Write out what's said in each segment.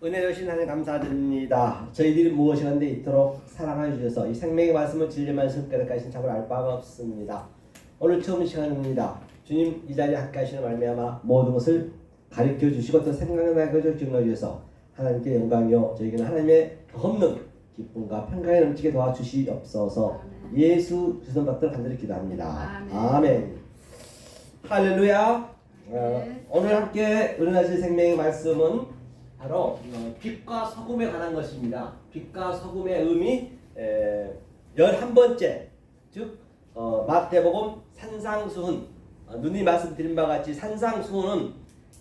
은혜 주신 하나님 감사드립니다. 저희들이 무엇이 한데 이토록 사랑하여 주셔서 이 생명의 말씀을 진리 말씀 깨닫게 참을 알 바가 없습니다. 오늘 처음 시간입니다. 주님 이 자리에 함께 하시는 말미암아 모든 것을 가르쳐 주시고 또 생각나게 기억해 주셔서 하나님께 영광이요 저에게는 하나님의 없는 기쁨과 평강이 넘치게 도와주시옵소서. 예수 주선 받도록 간절히 기도합니다. 아멘. 할렐루야. 오늘 함께 은혜하실 생명의 말씀은 바로 빛과 소금에 관한 것입니다. 빛과 소금의 의미 11번째 즉 마태복음 산상수훈 누님 말씀드린 바와 같이 산상수훈은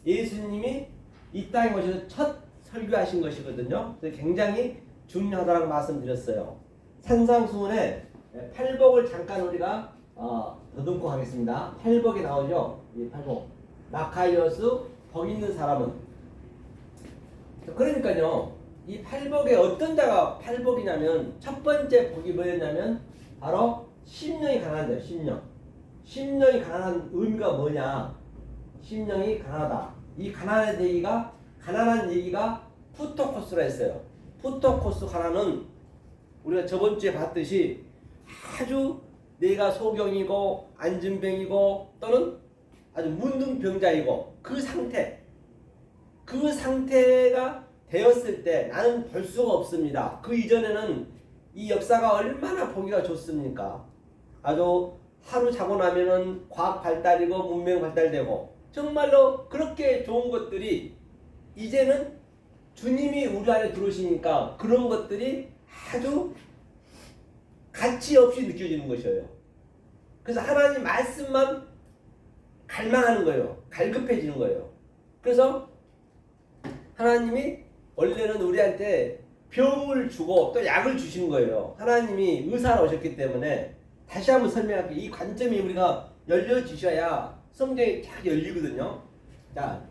예수님이 이 땅에 오셔서 첫 설교하신 것이거든요. 그래서 굉장히 중요하다고 말씀드렸어요. 산상수훈의 팔복을 잠깐 우리가 더듬고 하겠습니다. 팔복이 나오죠. 이 팔복 마카이오스 복 있는 사람은 그러니까요 이 팔복에 어떤 자가 팔복이냐면 첫 번째 복이 뭐였냐면 바로 심령이 가난하다. 심령이 가난한 의미가 뭐냐. 심령이 가난하다. 이 가난한 얘기가 푸토코스라 했어요. 푸토코스 가난은 우리가 저번 주에 봤듯이 아주 내가 소경이고 안진병이고 또는 아주 문둥병자이고 그 상태가 되었을 때 나는 볼 수가 없습니다. 그 이전에는 이 역사가 얼마나 보기가 좋습니까? 아주 하루 자고 나면은 과학 발달이고 문명 발달되고 정말로 그렇게 좋은 것들이 이제는 주님이 우리 안에 들어오시니까 그런 것들이 아주 가치 없이 느껴지는 것이에요. 그래서 하나님 말씀만 갈망하는 거예요. 갈급해지는 거예요. 그래서 하나님이 원래는 우리한테 병을 주고 또 약을 주시는 거예요. 하나님이 의사로 오셨기 때문에 다시 한번 설명할게요. 이 관점이 우리가 열려지셔야 성경이 잘 열리거든요. 자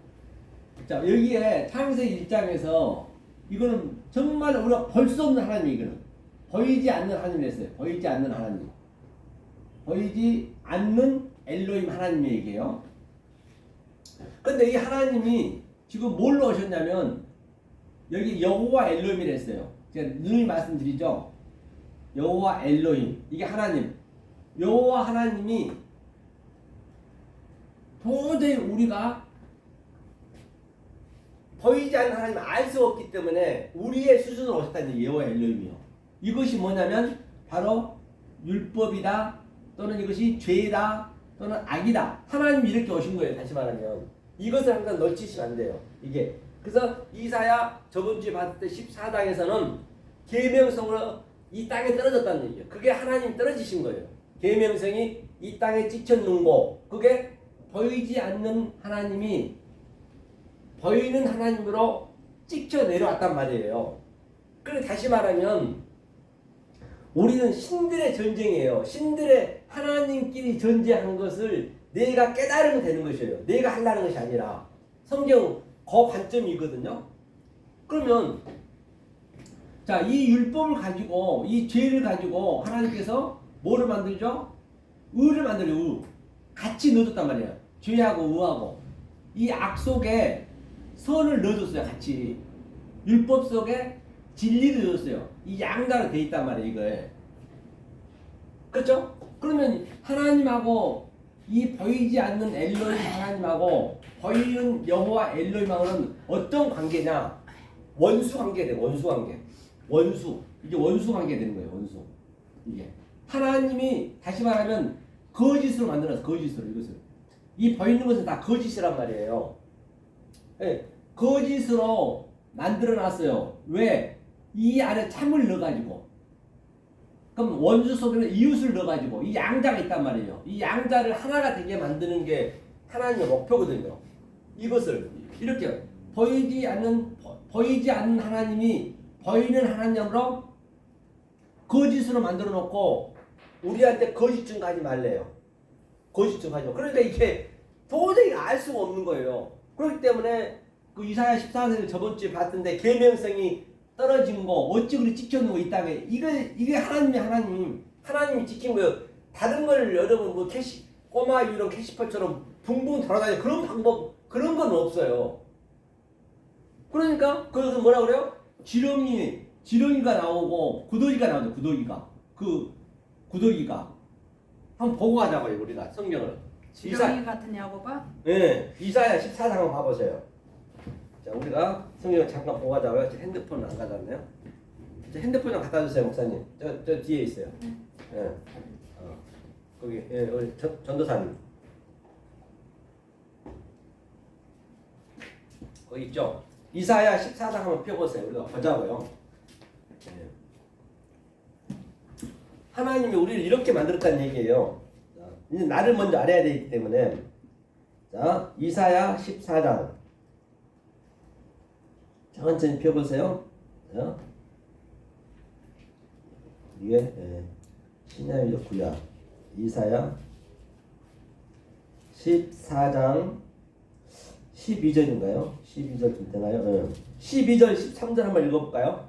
여기에 창세기 1장에서 이거는 정말 우리가 볼 수 없는 하나님 이거는 보이지 않는 하나님을 했어요. 보이지 않는 하나님. 보이지 않는 엘로힘 하나님 얘기예요. 근데 이 하나님이 지금 뭘로 오셨냐면 여기 여호와 엘로힘이라 했어요. 제가 늘 말씀드리죠. 여호와 엘로힘 이게 하나님. 여호와 하나님이 도저히 우리가 보이지 않는 하나님을 알 수 없기 때문에 우리의 수준으로 오셨다는 얘기예요. 여호와 엘로힘이요. 이것이 뭐냐면 바로 율법이다 또는 이것이 죄다 또는 악이다. 하나님이 이렇게 오신 거예요. 다시 말하면 이것을 항상 놓치시면 안 돼요. 이게 그래서 이사야 저번주에 봤을 때 14장에서는 계명성으로 이 땅에 떨어졌다는 얘기예요. 그게 하나님이 떨어지신 거예요. 계명성이 이 땅에 찍혔는고 그게 보이지 않는 하나님이 보이는 하나님으로 찍혀 내려왔단 말이에요. 그래 다시 말하면 우리는 신들의 전쟁이에요. 신들의 하나님끼리 전쟁한 것을 내가 깨달으면 되는 것이에요. 내가 하려는 것이 아니라 성경 그 관점이거든요. 그러면 자, 이 율법을 가지고 이 죄를 가지고 하나님께서 뭐를 만들죠? 의를 만들어요. 의. 같이 넣어줬단 말이에요. 죄하고 의하고 이 악 속에 선을 넣어줬어요. 같이 율법 속에 진리를 넣었어요. 이 양자로 돼 있단 말이에요. 이거에 그렇죠? 그러면 하나님하고 이 보이지 않는 엘로힘 하나님하고 보이는 여호와 엘로힘하고는 어떤 관계냐? 원수 관계 돼요. 원수 이게 원수 관계 되는 거예요. 원수 이게 하나님이 다시 말하면 거짓으로 만들어서 거짓으로 이것을 이 보이는 것은 다 거짓이란 말이에요. 네, 거짓으로 만들어놨어요. 왜? 이 안에 참을 넣어가지고 그럼 원수 속에는 이웃을 넣어가지고 이 양자가 있단 말이에요. 이 양자를 하나가 되게 만드는 게 하나님의 목표거든요. 이것을 이렇게 보이지 않는 하나님이 보이는 하나님으로 거짓으로 만들어 놓고 우리한테 거짓 증거하지 말래요. 거짓 증거하지 마. 그러니까 이게 도저히 알 수가 없는 거예요. 그렇기 때문에 그 이사야 14장을 저번 주에 봤던데 계명성이 떨어진 거 어찌 그리 찍혀놓은 거 이 땅에 이게 하나님이 지킨 거예요. 다른 걸 여러분 뭐 꼬마 이런 캐시퍼처럼 붕붕 돌아다니는 그런 방법 그런 건 없어요. 그러니까 그 뭐라 그래요? 지렁이가 나오고 구더기가 나오죠. 구더기가 한번 보고 가자고요. 우리가 성경을. 지렁이 같은 야고바? 네, 이사야 14장 한번 봐보세요. 자, 우리가 성경을 잠깐 보고 가자고요. 제 핸드폰 안 가져왔네요. 제 핸드폰 좀 갖다 주세요, 목사님. 저 뒤에 있어요. 예. 거기, 예, 우리 전도사님. 거기 있죠? 이사야 14장 한번 펴보세요. 우리가 보자고요. 예. 하나님이 우리를 이렇게 만들었다는 얘기예요. 자, 이제 나를 먼저 알아야 되기 때문에. 자, 이사야 14장. 천천히 펴보세요. 자. 이게 신약이죠. 구약 이사야 14장 12절인가요? 12절쯤 되나요? 12절 13절 한번 읽어볼까요?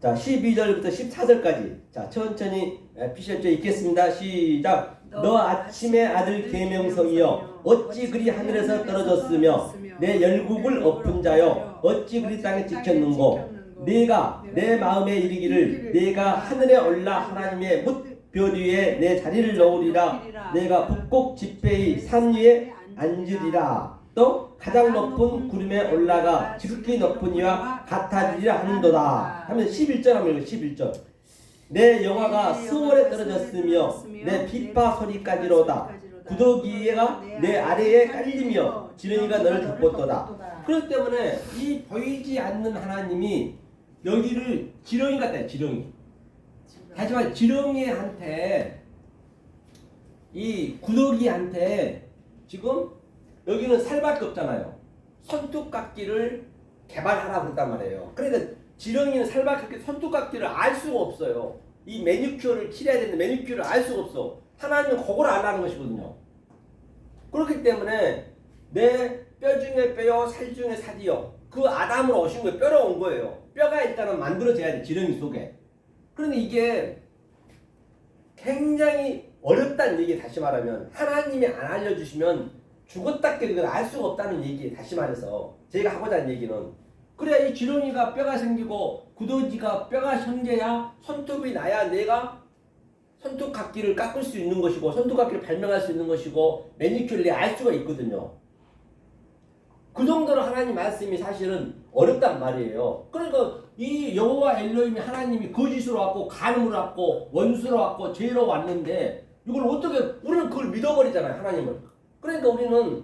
자, 12절부터 14절까지 자, 천천히 피셔츠 읽겠습니다. 시작. 너 아침의 아들 계명성이여 어찌 그리 하늘에서 떨어졌으며 내 열국을 엎은 자여 어찌 그리 땅에 찍혔는고 네가 내 마음에 이르기를 내가 하늘에 올라 하나님의 뭇별 위에 내 자리를 놓으리라 내가 북곡 지폐의 산 위에 앉으리라 또 가장 높은 구름에 올라가 지극히 높은 이와 같아지리라 하는도다 하면 11절 하면 읽어 11절 내 영화가 스월에 떨어졌으며 내 비파 소리까지로다 구더기가 내 아래에 깔리며 지렁이가 너를 덮었도다 그렇기 때문에 이 보이지 않는 하나님이 여기를 지렁이 같다 지렁이 하지만 지렁이한테 이 구더기한테 지금 여기는 살밖에 없잖아요 손톱깎이를 개발하라고 했단 말이에요 그러니까 지렁이는 살밖에 없기 손톱깎이를 알 수가 없어요 이 매니큐어를 칠해야 되는데 매니큐어를 알 수가 없어 하나님은 그걸 알라는 것이거든요 그렇기 때문에 내 뼈 중에 뼈요 살 중에 살이요 그 아담으로 오신 거예요 뼈로 온 거예요 뼈가 일단은 만들어져야 돼 지렁이 속에 그런데 이게 굉장히 어렵다는 얘기 다시 말하면 하나님이 안 알려주시면 죽었다 깨도 알 수가 없다는 얘기 다시 말해서 제가 하고자 하는 얘기는 그래야 이 지렁이가 뼈가 생기고 구더기가 뼈가 생겨야 손톱이 나야 내가 손톱깎이를 깎을 수 있는 것이고 손톱깎이를 발명할 수 있는 것이고 매니큐어를 내가 알 수가 있거든요 그 정도로 하나님 말씀이 사실은 어렵단 말이에요. 그러니까 이 여호와 엘로힘이 하나님이 거짓으로 왔고 간음으로 왔고 원수로 왔고 죄로 왔는데 이걸 어떻게 우리는 그걸 믿어버리잖아요. 하나님을. 그러니까 우리는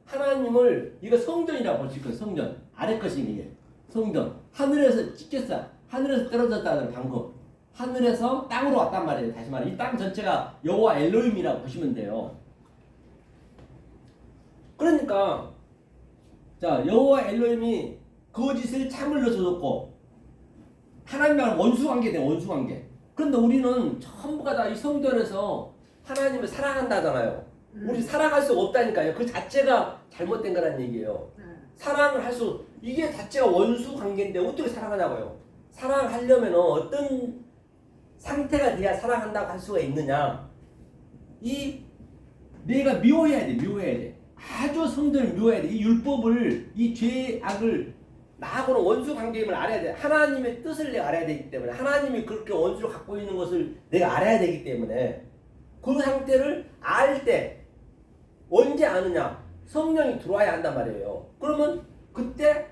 하나님을 이거 성전이라고 볼 수 있거든요. 성전. 아래 것이 이게 성전. 하늘에서 찍혔어. 하늘에서 떨어졌다는 방금. 하늘에서 땅으로 왔단 말이에요. 다시 말해 이 땅 전체가 여호와 엘로힘이라고 보시면 돼요. 그러니까 자, 여호와 엘로힘이 거짓을 참을로 줬고 하나님과는 원수관계돼 원수관계. 그런데 우리는 전부가 다 이 성전에서 하나님을 사랑한다 하잖아요. 우리 사랑할 수 없다니까요. 그 자체가 잘못된 거란 얘기예요. 사랑을 할 수 이게 자체가 원수관계인데 어떻게 사랑하냐고요. 사랑하려면 어떤 상태가 돼야 사랑한다고 할 수가 있느냐. 이 내가 미워해야 돼. 미워해야 돼. 아주 성전을 미워해야 돼. 이 율법을, 이 죄악을 나하고는 원수 관계임을 알아야 돼. 하나님의 뜻을 내가 알아야 되기 때문에 하나님이 그렇게 원수를 갖고 있는 것을 내가 알아야 되기 때문에 그 상태를 알 때 언제 아느냐? 성령이 들어와야 한단 말이에요. 그러면 그때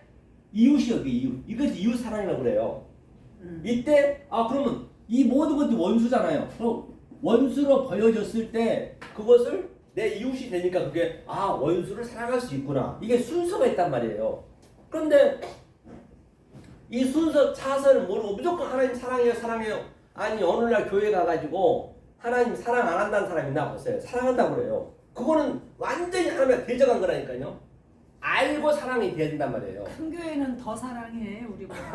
이웃이요, 그 이웃. 이것이 이웃 사랑이라고 그래요. 이때 그러면 이 모든 것도 원수잖아요. 원수로 보여졌을 때 그것을 내 이웃이 되니까 그게 원수를 사랑할 수 있구나. 이게 순서가 있단 말이에요. 그런데 이 순서 차선을 모르고 무조건 하나님 사랑해요 사랑해요. 아니 어느 날 교회 가가지고 하나님 사랑 안 한다는 사람 있나 보세요. 사랑한다고 그래요. 그거는 완전히 하나님과 대적한 거라니까요. 알고 사랑이 돼야 된단 말이에요. 큰 교회는 더 사랑해 우리보다.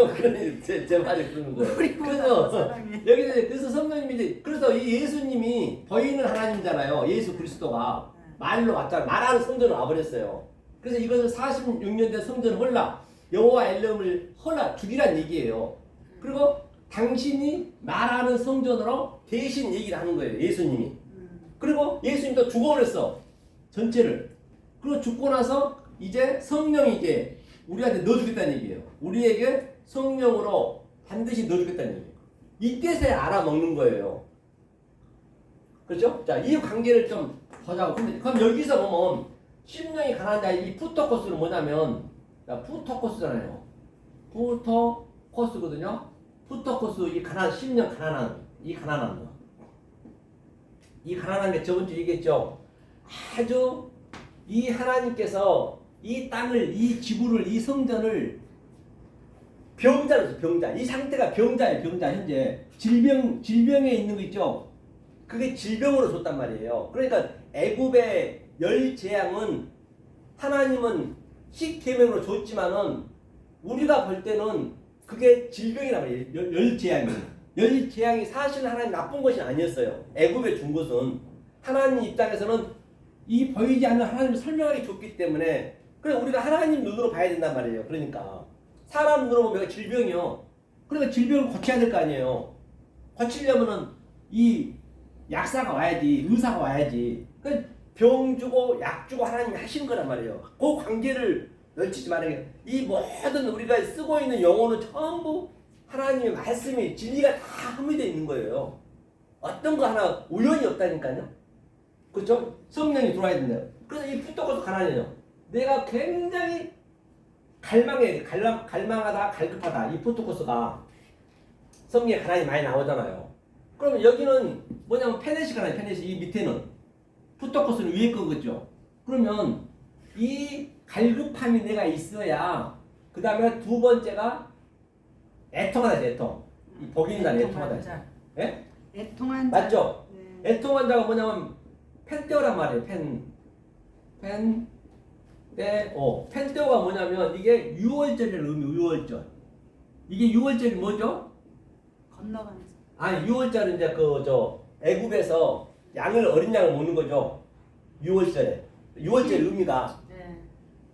제 말이 그런 거예요. 우리보다 더 사랑해. 여기서 그래서 성령님이 이제 그래서 이 예수님이 보이는 하나님이잖아요. 예수 그리스도가 말로 왔잖아요. 말하는 성전을 와버렸어요. 그래서 이것을 46년 된 성전을 헐라 여호와 엘롬을 헐라 죽이란 얘기예요. 그리고 당신이 말하는 성전으로 대신 얘기를 하는 거예요. 예수님이. 그리고 예수님도 죽어버렸어. 전체를. 그리고 죽고 나서 이제 성령이 이제 우리한테 넣어주겠다는 얘기예요. 우리에게 성령으로 반드시 넣어주겠다는 얘기예요. 이때서야 알아먹는 거예요. 그렇죠? 자, 이 관계를 좀 보자고. 그럼 여기서 보면 심령이 가난한 자 이 푸토코스는 뭐냐면, 자, 푸토코스잖아요. 푸토코스거든요. 푸토코스 이 심령 가난한 거. 이 가난한 게 저번 주에 얘기했죠. 아주 이 하나님께서 이 땅을, 이 지구를, 이 성전을 병자로서 병자. 이 상태가 병자예요, 병자. 현재 질병에 있는 거 있죠. 그게 질병으로 줬단 말이에요. 그러니까 애굽의 열 재앙은 하나님은 십계명으로 줬지만은 우리가 볼 때는 그게 질병이란 말이에요. 열 재앙이. 열 재앙이 사실 하나님 나쁜 것이 아니었어요. 애굽에 준 것은 하나님 입장에서는 이 보이지 않는 하나님을 설명하기 줬기 때문에 그래서 우리가 하나님 눈으로 봐야 된단 말이에요. 그러니까 사람 눈으로 보면 질병이요. 그러니까 질병을 고쳐야 될 거 아니에요. 고치려면은 이 약사가 와야지, 의사가 와야지. 그러니까 병 주고 약 주고 하나님이 하시는 거란 말이에요. 그 관계를 놓치지 말아요. 이 모든 우리가 쓰고 있는 용어는 전부 하나님의 말씀이 진리가 다 함유되어 있는 거예요. 어떤 거 하나 우연이 없다니까요. 그렇죠? 성령이 들어와야 된대요. 그래서 이 푸토코스 가난해요. 내가 굉장히 갈망하다, 갈급하다. 이 푸토코스가 성경에 가난이 많이 나오잖아요. 그러면 여기는 뭐냐면 페네시가나요. 페네시 이 밑에는 푸토코스는 위에 거겠죠. 그러면 이 갈급함이 내가 있어야 그 다음에 두 번째가 애통하다. 애통. 이 복인이란 애통하다. 예? 애통한 자. 맞죠? 네. 애통한 자가 뭐냐면 펜테오란 말이에요. 펜테오가 뭐냐면 이게 유월절이라는 의미. 유월절. 이게 유월절이 뭐죠? 건너가는 자. 아니 유월절은 이제 애굽에서 어린 양을 먹는 거죠. 유월절에. 유월절 의미가 네.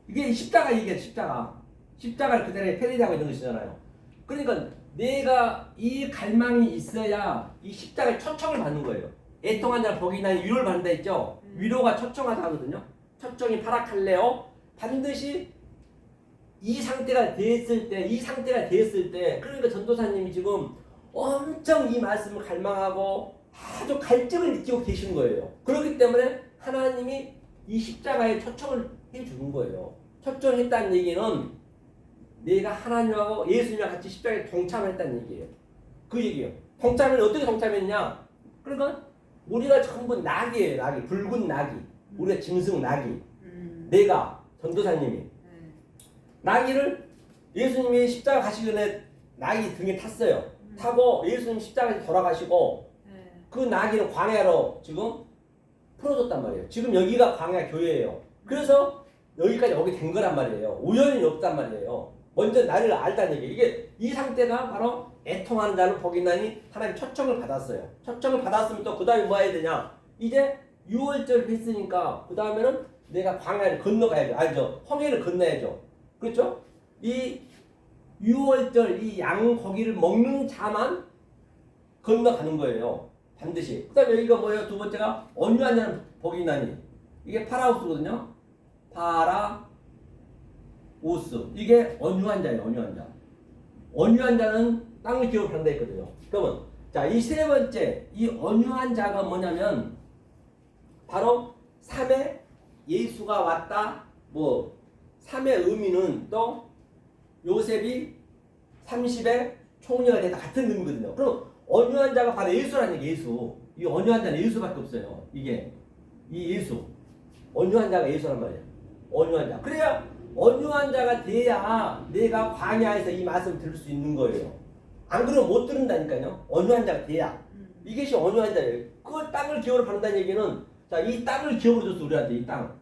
이게 십자가를 그대로 패리하고 있는 것이잖아요. 그러니까 내가 이 갈망이 있어야 이 십자가의 초청을 받는 거예요. 애통한 자는 복이 나니 위로를 받는다 했죠. 위로가 초청하다 하거든요. 초청이 파라칼레오. 반드시 이 상태가 됐을 때 그러니까 전도사님이 지금 엄청 이 말씀을 갈망하고 아주 갈증을 느끼고 계신 거예요. 그렇기 때문에 하나님이 이 십자가에 초청을 해주는 거예요. 초청했다는 얘기는 내가 하나님하고 예수님과 같이 십자가에 동참했다는 얘기예요. 그 얘기예요. 동참을 어떻게 동참했냐? 그러니까 우리가 전부 낙이에요. 낙이. 붉은 낙이. 우리가 짐승 낙이. 내가 전도사님이 낙이를 예수님이 십자가 가시기 전에 낙이 등에 탔어요. 타고 예수님 십자가에서 돌아가시고 그 낙이를 광야로 지금 풀어줬단 말이에요. 지금 여기가 광야 교회예요. 그래서 여기까지 오게 된 거란 말이에요. 우연이 없단 말이에요. 먼저 나를 알다는 얘기. 이게 이 상태가 바로 애통하는 자는 복이 나니 하나님 초청을 받았어요. 초청을 받았으면 또 그 다음에 뭐 해야 되냐? 이제 유월절 했으니까 그 다음에는 내가 광야를 건너가야죠. 알죠? 홍해를 건너야죠. 그렇죠? 이 유월절 이 양고기를 먹는 자만 건너가는 거예요. 반드시. 그 다음에 여기가 뭐예요? 두 번째가 온유한 자는 복이 나니. 이게 파라우스거든요. 파라우스. 이게 온유한 자예요. 온유한 자. 온유한 자는 땅을 기업한다 했거든요. 그러면 자, 이 세 번째 이 온유한 자가 뭐냐면 바로 3의 예수가 왔다. 뭐 3의 의미는 또 요셉이 30의 총리가 되다 같은 의미거든요. 그럼 온유한 자가 바로 예수라는 얘기. 예수. 이 온유한 자는 예수밖에 없어요. 이게 이 예수. 온유한 자가 예수란 말이에요. 온유한 자. 그래야 온유한 자가 돼야 내가 광야에서 이 말씀을 들을 수 있는 거예요. 안 그러면 못 들은다니까요. 온유한 자가 돼야. 이것이 온유한 자예요. 그 땅을 기업으로 받는다는 얘기는 자, 이 땅을 기업으로 줬어. 우리한테 이 땅.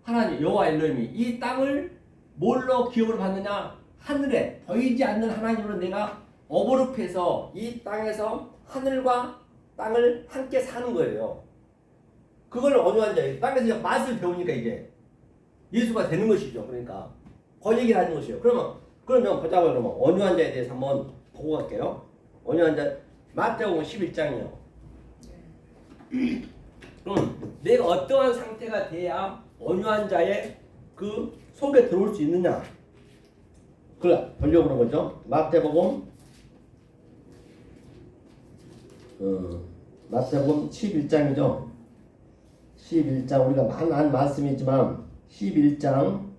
하나님 여호와 엘로힘이 이 땅을 뭘로 기업으로 받느냐? 하늘에 보이지 않는 하나님으로 내가 어버룹해서 이 땅에서 하늘과 땅을 함께 사는 거예요. 그걸 온유한 자예요. 땅에서 이제 맛을 배우니까 이게 예수가 되는 것이죠. 그러니까 그 얘기를 하는 것이요. 그러면 보자고요. 그러면 온유한 자에 대해서 한번 보고 갈게요. 온유한 자 마태복음 11장이요. 그럼 내가 어떠한 상태가 돼야 온유한 자의 그 속에 들어올 수 있느냐? 그래 보려고 그런 거죠. 마태복음 마태복음 11장이죠. 11장 우리가 많은 말씀이지만 11장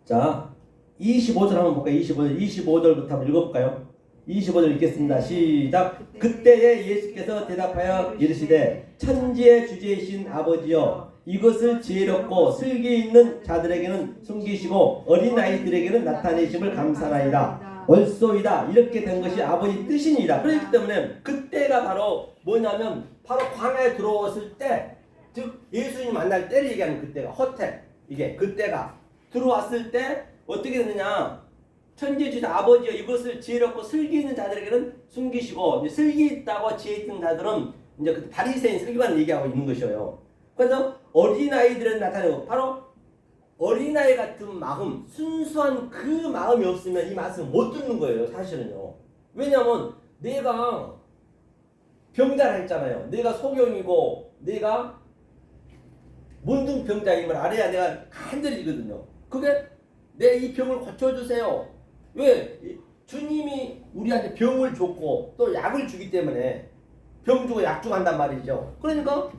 자 25절 한번 볼까요? 25절부터 한번 읽어볼까요? 25절 읽겠습니다. 시작. 그때에 예수께서 대답하여 이르시되 천지의 주제이신 아버지여 이것을 지혜롭고 슬기 있는 자들에게는 숨기시고 어린아이들에게는 나타내심을 감사하나이다. 옳소이다. 이렇게 된 것이 아버지 뜻이니이다. 그렇기 때문에 그때가 바로 뭐냐면 바로 광야에 들어왔을 때, 즉 예수님 만날 때를 얘기하는 그때가 허택, 이게 그때가 들어왔을 때 어떻게 되느냐, 천지의 주신 아버지여 이것을 지혜롭고 슬기 있는 자들에게는 숨기시고, 이제 슬기 있다고 지혜 있는 자들은 이제 그 바리새인 서기관을 얘기하고 있는 것이에요. 그래서 어린아이들은 나타내고, 바로 어린아이 같은 마음, 순수한 그 마음이 없으면 이 말씀을 못 듣는 거예요, 사실은요. 왜냐하면 내가 병자라 했잖아요. 내가 소경이고 내가 문둥병자임을 알아야 내가 간절히거든요. 그게 내 이 병을 고쳐주세요. 왜? 주님이 우리한테 병을 줬고 또 약을 주기 때문에 병 주고 약 주고 한단 말이죠. 그러니까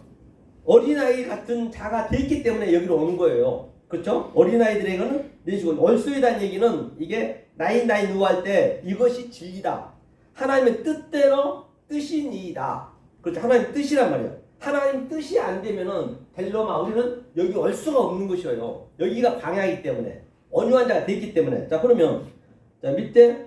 어린아이 같은 자가 됐기 때문에 여기로 오는 거예요. 그렇죠? 어린아이들에게는 내주고 얼수이다는 얘기는 이게 나인 누할 때 이것이 진리다. 하나님의 뜻대로 뜻이니이다. 그렇죠? 하나님 뜻이란 말이에요. 하나님 뜻이 안 되면은 델로마 우리는 여기 올 수가 없는 것이에요. 여기가 광야이기 때문에 온유한 자가 됐기 때문에. 자 그러면 자 밑에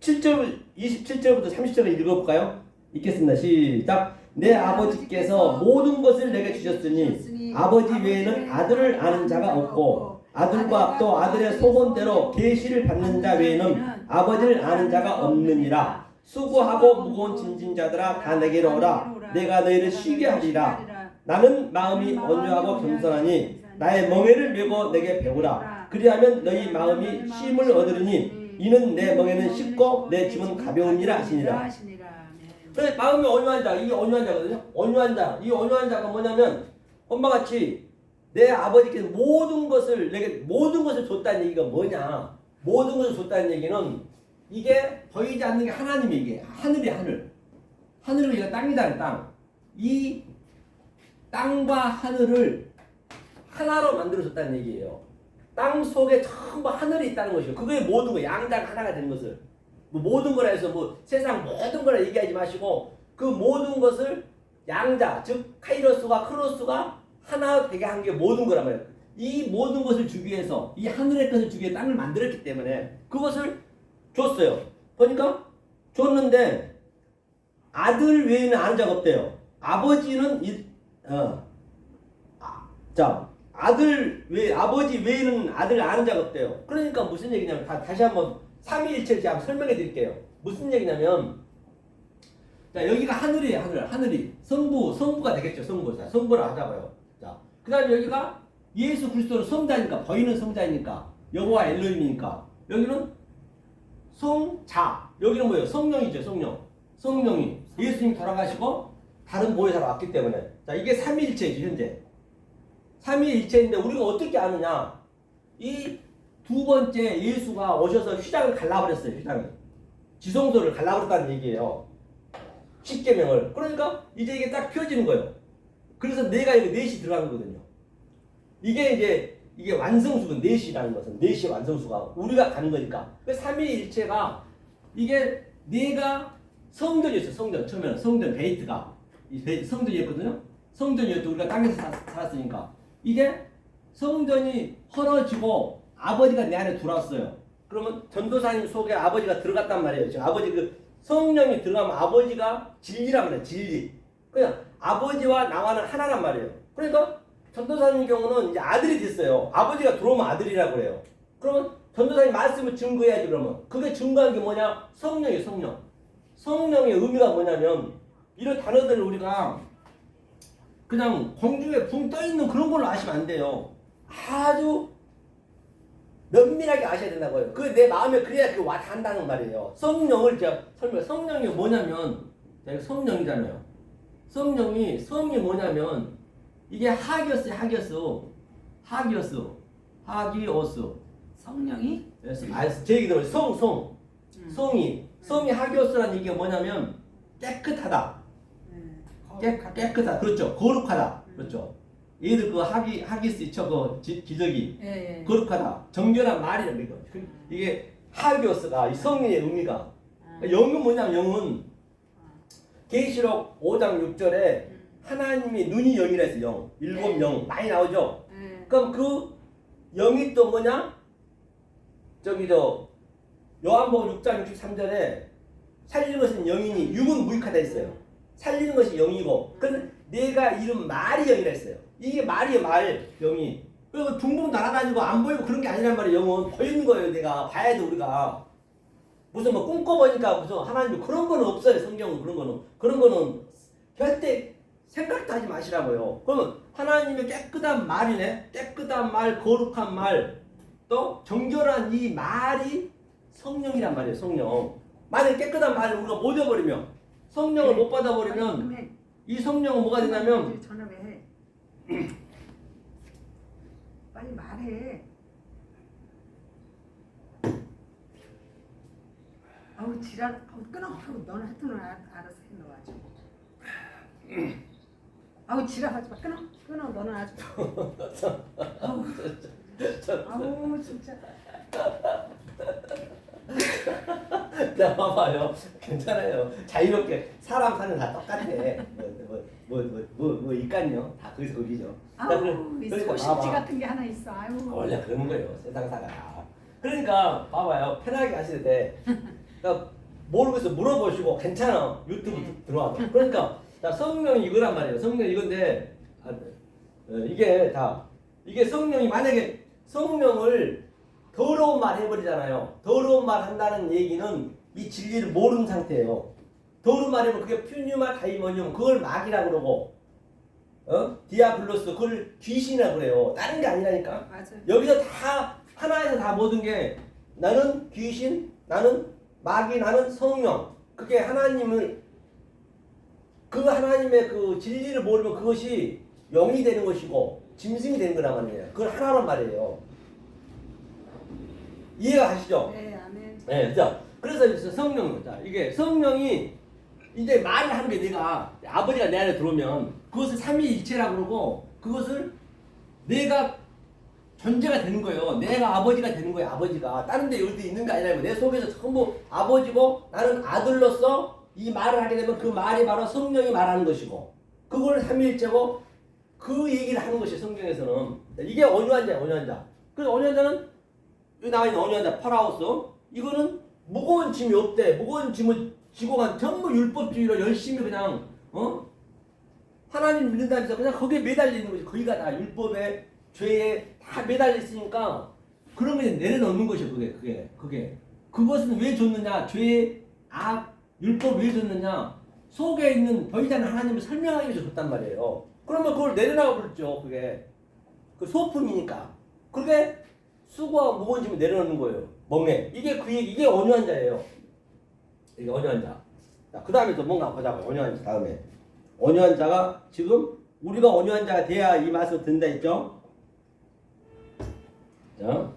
27절부터 30절을 읽어볼까요? 읽겠습니다. 시작. 내 아버지께서 모든 것을 내게 주셨으니 아버지 외에는 아들을 아는 자가 없고 아들과 또 아들의 소원대로 계시를 받는 자 외에는 아버지를 아는 자가 없느니라. 수고하고 무거운 짐진 자들아 다 내게로 오라. 내가 너희를 쉬게 하리라. 나는 마음이 온유하고 겸손하니 나의 멍에를 메고 내게 배우라. 그리하면 너희 마음이 쉼을 얻으리니 이는 내 멍에는 쉽고 내 짐은 가벼우니라 하시니라. 그래서 마음이 온유한 자, 이게 온유한 자거든요. 온유한 자, 이 온유한 자가 뭐냐면 엄마 같이 내 아버지께서 모든 것을 내게 모든 것을 줬다는 얘기가 뭐냐? 모든 것을 줬다는 얘기는 이게 보이지 않는 게 하나님이 이게 하늘이 하늘. 하늘을 우리가 땅이다 땅. 이 땅과 하늘을 하나로 만들어줬다는 얘기예요. 땅 속에 전부 하늘이 있다는 것이요. 그게 모든 거 양자가 하나가 되는 것을. 뭐 모든 거라 해서 뭐 세상 모든 거라 얘기하지 마시고 그 모든 것을 양자 즉 카이로스와 크로스가 하나 되게 한 게 모든 거란 말이에요. 이 모든 것을 주기 위해서 이 하늘의 것을 주기 위해 땅을 만들었기 때문에 그것을 줬어요. 보니까 줬는데 아들 외에는 아는 자가 없대요. 아버지는 아버지 외에는 아들 아는 자가 없대요. 그러니까 무슨 얘기냐면 다시 한번 삼위일체를 제가 설명해 드릴게요. 무슨 얘기냐면 자 여기가 하늘이에요. 하늘이 성부가 되겠죠. 성부를 하자고요. 자 그다음에 여기가 예수 그리스도는 성자니까 보이는 성자이니까 여호와 엘로힘이니까 여기는 성자 여기는 뭐예요? 성령이죠. 성령이 예수님이 돌아가시고 다른 보혜사가 왔기 때문에 자 이게 삼위일체죠. 현재 삼위일체인데 우리가 어떻게 아느냐? 이 두 번째 예수가 오셔서 휘장을 갈라버렸어요. 지성소를 갈라버렸다는 얘기예요. 십계명을. 그러니까 이제 이게 딱 펴지는 거예요. 그래서 내가 여기 넷이 들어가는 거거든요. 이게 완성수는 넷이라는 것은 넷이 완성수가 우리가 가는 거니까. 그 삼위일체가 이게 내가 성전이었어요. 처음에는 성전 베이트가 성전이었거든요. 성전이었고 우리가 땅에서 살았으니까 이게 성전이 헐어지고 아버지가 내 안에 들어왔어요. 그러면 전도사님 속에 아버지가 들어갔단 말이에요. 지금 아버지 그 성령이 들어가면 아버지가 진리란 말이에요. 진리. 그냥 아버지와 나와는 하나란 말이에요. 그러니까 전도사님 경우는 이제 아들이 됐어요. 아버지가 들어오면 아들이라고 그래요. 그러면 전도사님 말씀을 증거해야지. 그러면 그게 증거한 게 뭐냐? 성령이에요. 성령의 의미가 뭐냐면 이런 단어들을 우리가 그냥 공중에 붕 떠있는 그런 걸로 아시면 안 돼요. 아주 면밀하게 아셔야 된다고요. 그 내 마음에 그래야 그 와 닿는다는 말이에요. 성령을 제가 성령이 뭐냐면 성령이잖아요. 성이 뭐냐면 이게 하기어스. 하기오스. 성령이 제 얘기 들어. 성이 하기오스라는 얘기가 뭐냐면 깨끗하다. 깨끗하다. 그렇죠. 거룩하다. 그렇죠. 얘들 그 하기스 있죠. 그 기저귀. 예, 예. 거룩하다. 정결한 말이라는 이거. 이게 하기오스가 이 성의 의미가. 영은 뭐냐면 영은 계시록 5장 6절에 하나님이 눈이 영이라 해서 영. 일곱 영 많이 나오죠. 그럼 그 영이 또 뭐냐? 요한복음 6장 63절에 살리는 것은 영이니 육은 무익하다 했어요. 살리는 것이 영이고, 그래서 내가 이름 말이 영이라 했어요. 이게 말이에요, 말, 영이. 그리고 둥둥 날아다니고 안 보이고 그런 게 아니란 말이에요. 영은 보이는 거예요. 내가 봐야 돼, 우리가. 무슨 뭐 꿈꿔보니까 무슨 하나님 그런 거는 없어요. 성경은 그런 거는 절대 생각도 하지 마시라고요. 그러면 하나님의 깨끗한 말이네, 깨끗한 말, 거룩한 말, 또 정결한 이 말이 성령이란 말이에요. 성령. 만약에 깨끗한 말을 우리가 못 잊어버리면, 성령을 못 받아버리면 이 성령은 뭐가 되냐면 전화 왜 해? 빨리 말해. 아우 지랄. 끊어. 너는 하여튼 알아서 해. 너 아주. 아우 지랄하지 마. 끊어. 너는 아주. 아우 진짜. 자, 봐봐요. 괜찮아요. 자유롭게 사람 사는 다 똑같아. 이깐요. 다 거기서 거기죠. 아우 이 소식지 봐봐. 같은 게 하나 있어. 아유. 원래 그런 거예요. 세상 사가. 그러니까 봐봐요. 편하게 하실 때 그러니까 모르겠어 물어보시고 괜찮아. 유튜브 들어와봐. 그러니까 자, 성령이 이거란 말이에요. 성령 이건데 이게 성령이 만약에 성령을 더러운 말 해버리잖아요. 더러운 말 한다는 얘기는 이 진리를 모르는 상태예요. 더러운 말 하면 그게 퓨뉴마 다이모니움, 그걸 마귀라고 그러고, 디아블로스, 그걸 귀신이라고 그래요. 다른 게 아니라니까. 맞아. 여기서 다 하나에서 다 모든 게 나는 귀신, 나는 마귀, 나는 성령. 그게 하나님을 그 하나님의 그 진리를 모르면 그것이 영이 되는 것이고 짐승이 되는 거란 말이에요. 그걸 하나란 말이에요. 이해가 가시죠? 네, 아멘. 네, 자, 그래서 성령, 자, 이게 성령이 이제 말을 하는 게 내가 아버지가 내 안에 들어오면 그것을 삼위일체라고 그러고 그것을 내가 존재가 되는 거예요. 내가 아버지가 되는 거예요. 아버지가 다른 데 어디 있는 게 아니라 내 속에서 전부 아버지고 나는 아들로서 이 말을 하게 되면 그 말이 바로 성령이 말하는 것이고 그걸 삼위일체고 그 얘기를 하는 것이 성경에서는 이게 온유한 자야. 그래서 온유한 자는 여기 나와 있는 온유한 파라오스 이거는 무거운 짐이 없대. 무거운 짐을 지고 간 전부 율법주의로 열심히 그냥 하나님 믿는다면서 그냥 거기에 매달려 있는 거지. 거기가 다 율법에 죄에 다 매달려 있으니까 그런 게 내려놓는 것이요. 그게 그것은 왜 줬느냐? 죄, 악, 율법 왜 줬느냐? 속에 있는 보이지 않는 하나님을 설명하기 위해서 줬단 말이에요. 그러면 그걸 내려놔 버렸죠. 그게 그 소품이니까. 그게 수고와 무거운 짐을 내려놓는 거예요. 멍에. 이게 온유한 자예요. 이게 온유한 자. 자, 그 다음에 또 뭔가 보자고요. 온유한 자 다음에. 온유한 자가 지금 우리가 온유한 자가 돼야 이 말씀 듣는다 했죠? 자.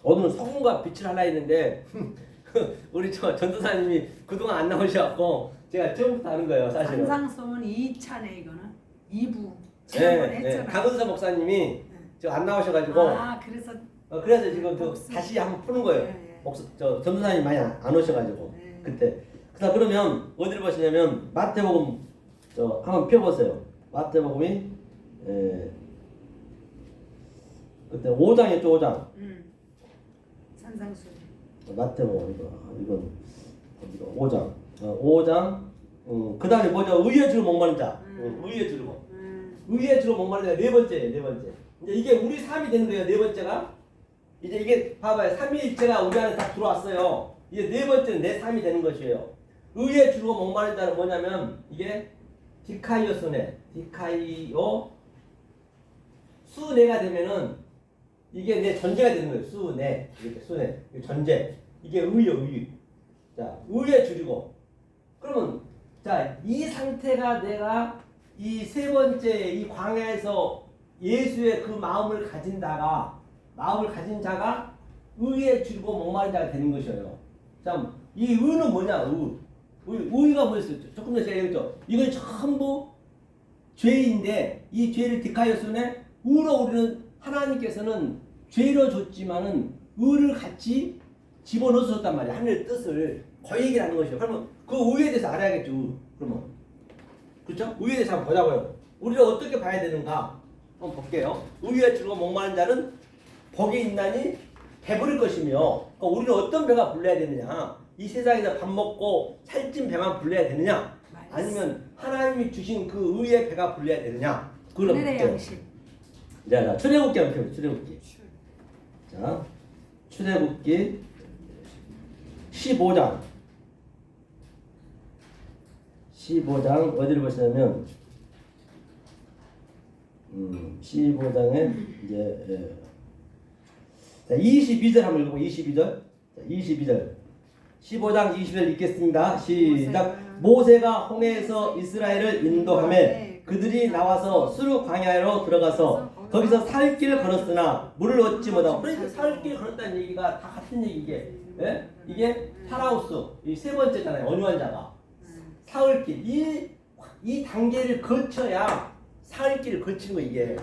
오늘은 소금과 빛을 하려 했는데 우리 전도사님이 그동안 안 나오셔갖고 제가 처음부터 하는 거예요. 사실은. 산상소원 2차네 이거는. 2부. 네. 강은서 목사님이 저 안 나오셔가지고 그래서 그래서 지금 다시 한번 푸는 거예요. 전도사님 많이 안 오셔가지고 그때. 자 그러면 어디를 보시냐면 마태복음 한번 펴보세요. 마태복음이 그때 5장이었죠 5장. 산상소원. 마태복음 이건 5장. 5장. 그 다음에 뭐죠? 의에 주로 목마른 자. 의에 주로. 의에 주로 목마른 자가 네 번째. 이제 이게 우리 삶이 되는 거예요. 네 번째가. 이제 이게 봐봐요. 삼위일체가 우리 안에 다 들어왔어요. 이제 네 번째는 내 삶이 되는 것이에요. 의에 주로 목마른 자는 뭐냐면 이게 디카이오 수네. 디카이오 수네가 되면은 이게 내 전제가 되는 거예요. 수네. 이렇게 수네. 전제. 이게 의. 자, 의에 줄이고. 그러면 자, 이 상태가 내가 이 세 번째 이 광야에서 예수의 그 마음을 가진 자가 의에 줄고 목마른 자가 되는 것이에요. 자, 이 의는 뭐냐? 의가 뭐였어요? 조금 전에 제가 얘기했죠. 이건 전부 죄인데 이 죄를 득하였으니 의로 우리는 하나님께서는 죄로 줬지만은 의를 같이 집어넣어서 줬단 말이에요. 하늘의 뜻을 그 얘기를 하는 것이에요. 그러면 그 의에 대해서 알아야겠죠. 그러면 그렇죠? 의에 대해서 한번 보자고요. 우리가 어떻게 봐야 되는가 한번 볼게요. 의에 줄고 목마른 자는 복이 있나니 배부를 것이며, 그러니까 우리는 어떤 배가 불러야 되느냐? 이 세상에서 밥 먹고 살찐 배만 불러야 되느냐? 아니면 하나님이 주신 그 의의 배가 불러야 되느냐? 그걸 한번 오늘의 볼게요. 양식. 자, 출애굽기 한번 펴요. 출애굽기. 자, 출애굽기 15장. 15장 어디를 보시냐면 15장에 이제 22절 한번 읽어보. 22절. 22절. 15장 20절 읽겠습니다. 시작. 모세가 홍해에서 이스라엘을 인도하며 그들이 나와서 수르 광야로 들어가서 거기서 살 길을 걸었으나 물을 얻지 못하고. 그러니까 살 길을 걸었다는 얘기가 다 같은 얘기게. 예? 이게 파라우스 이 세 번째잖아요. 언유한 자가 사흘 길. 이 단계를 거쳐야 사흘 길을 거치는 거 이게.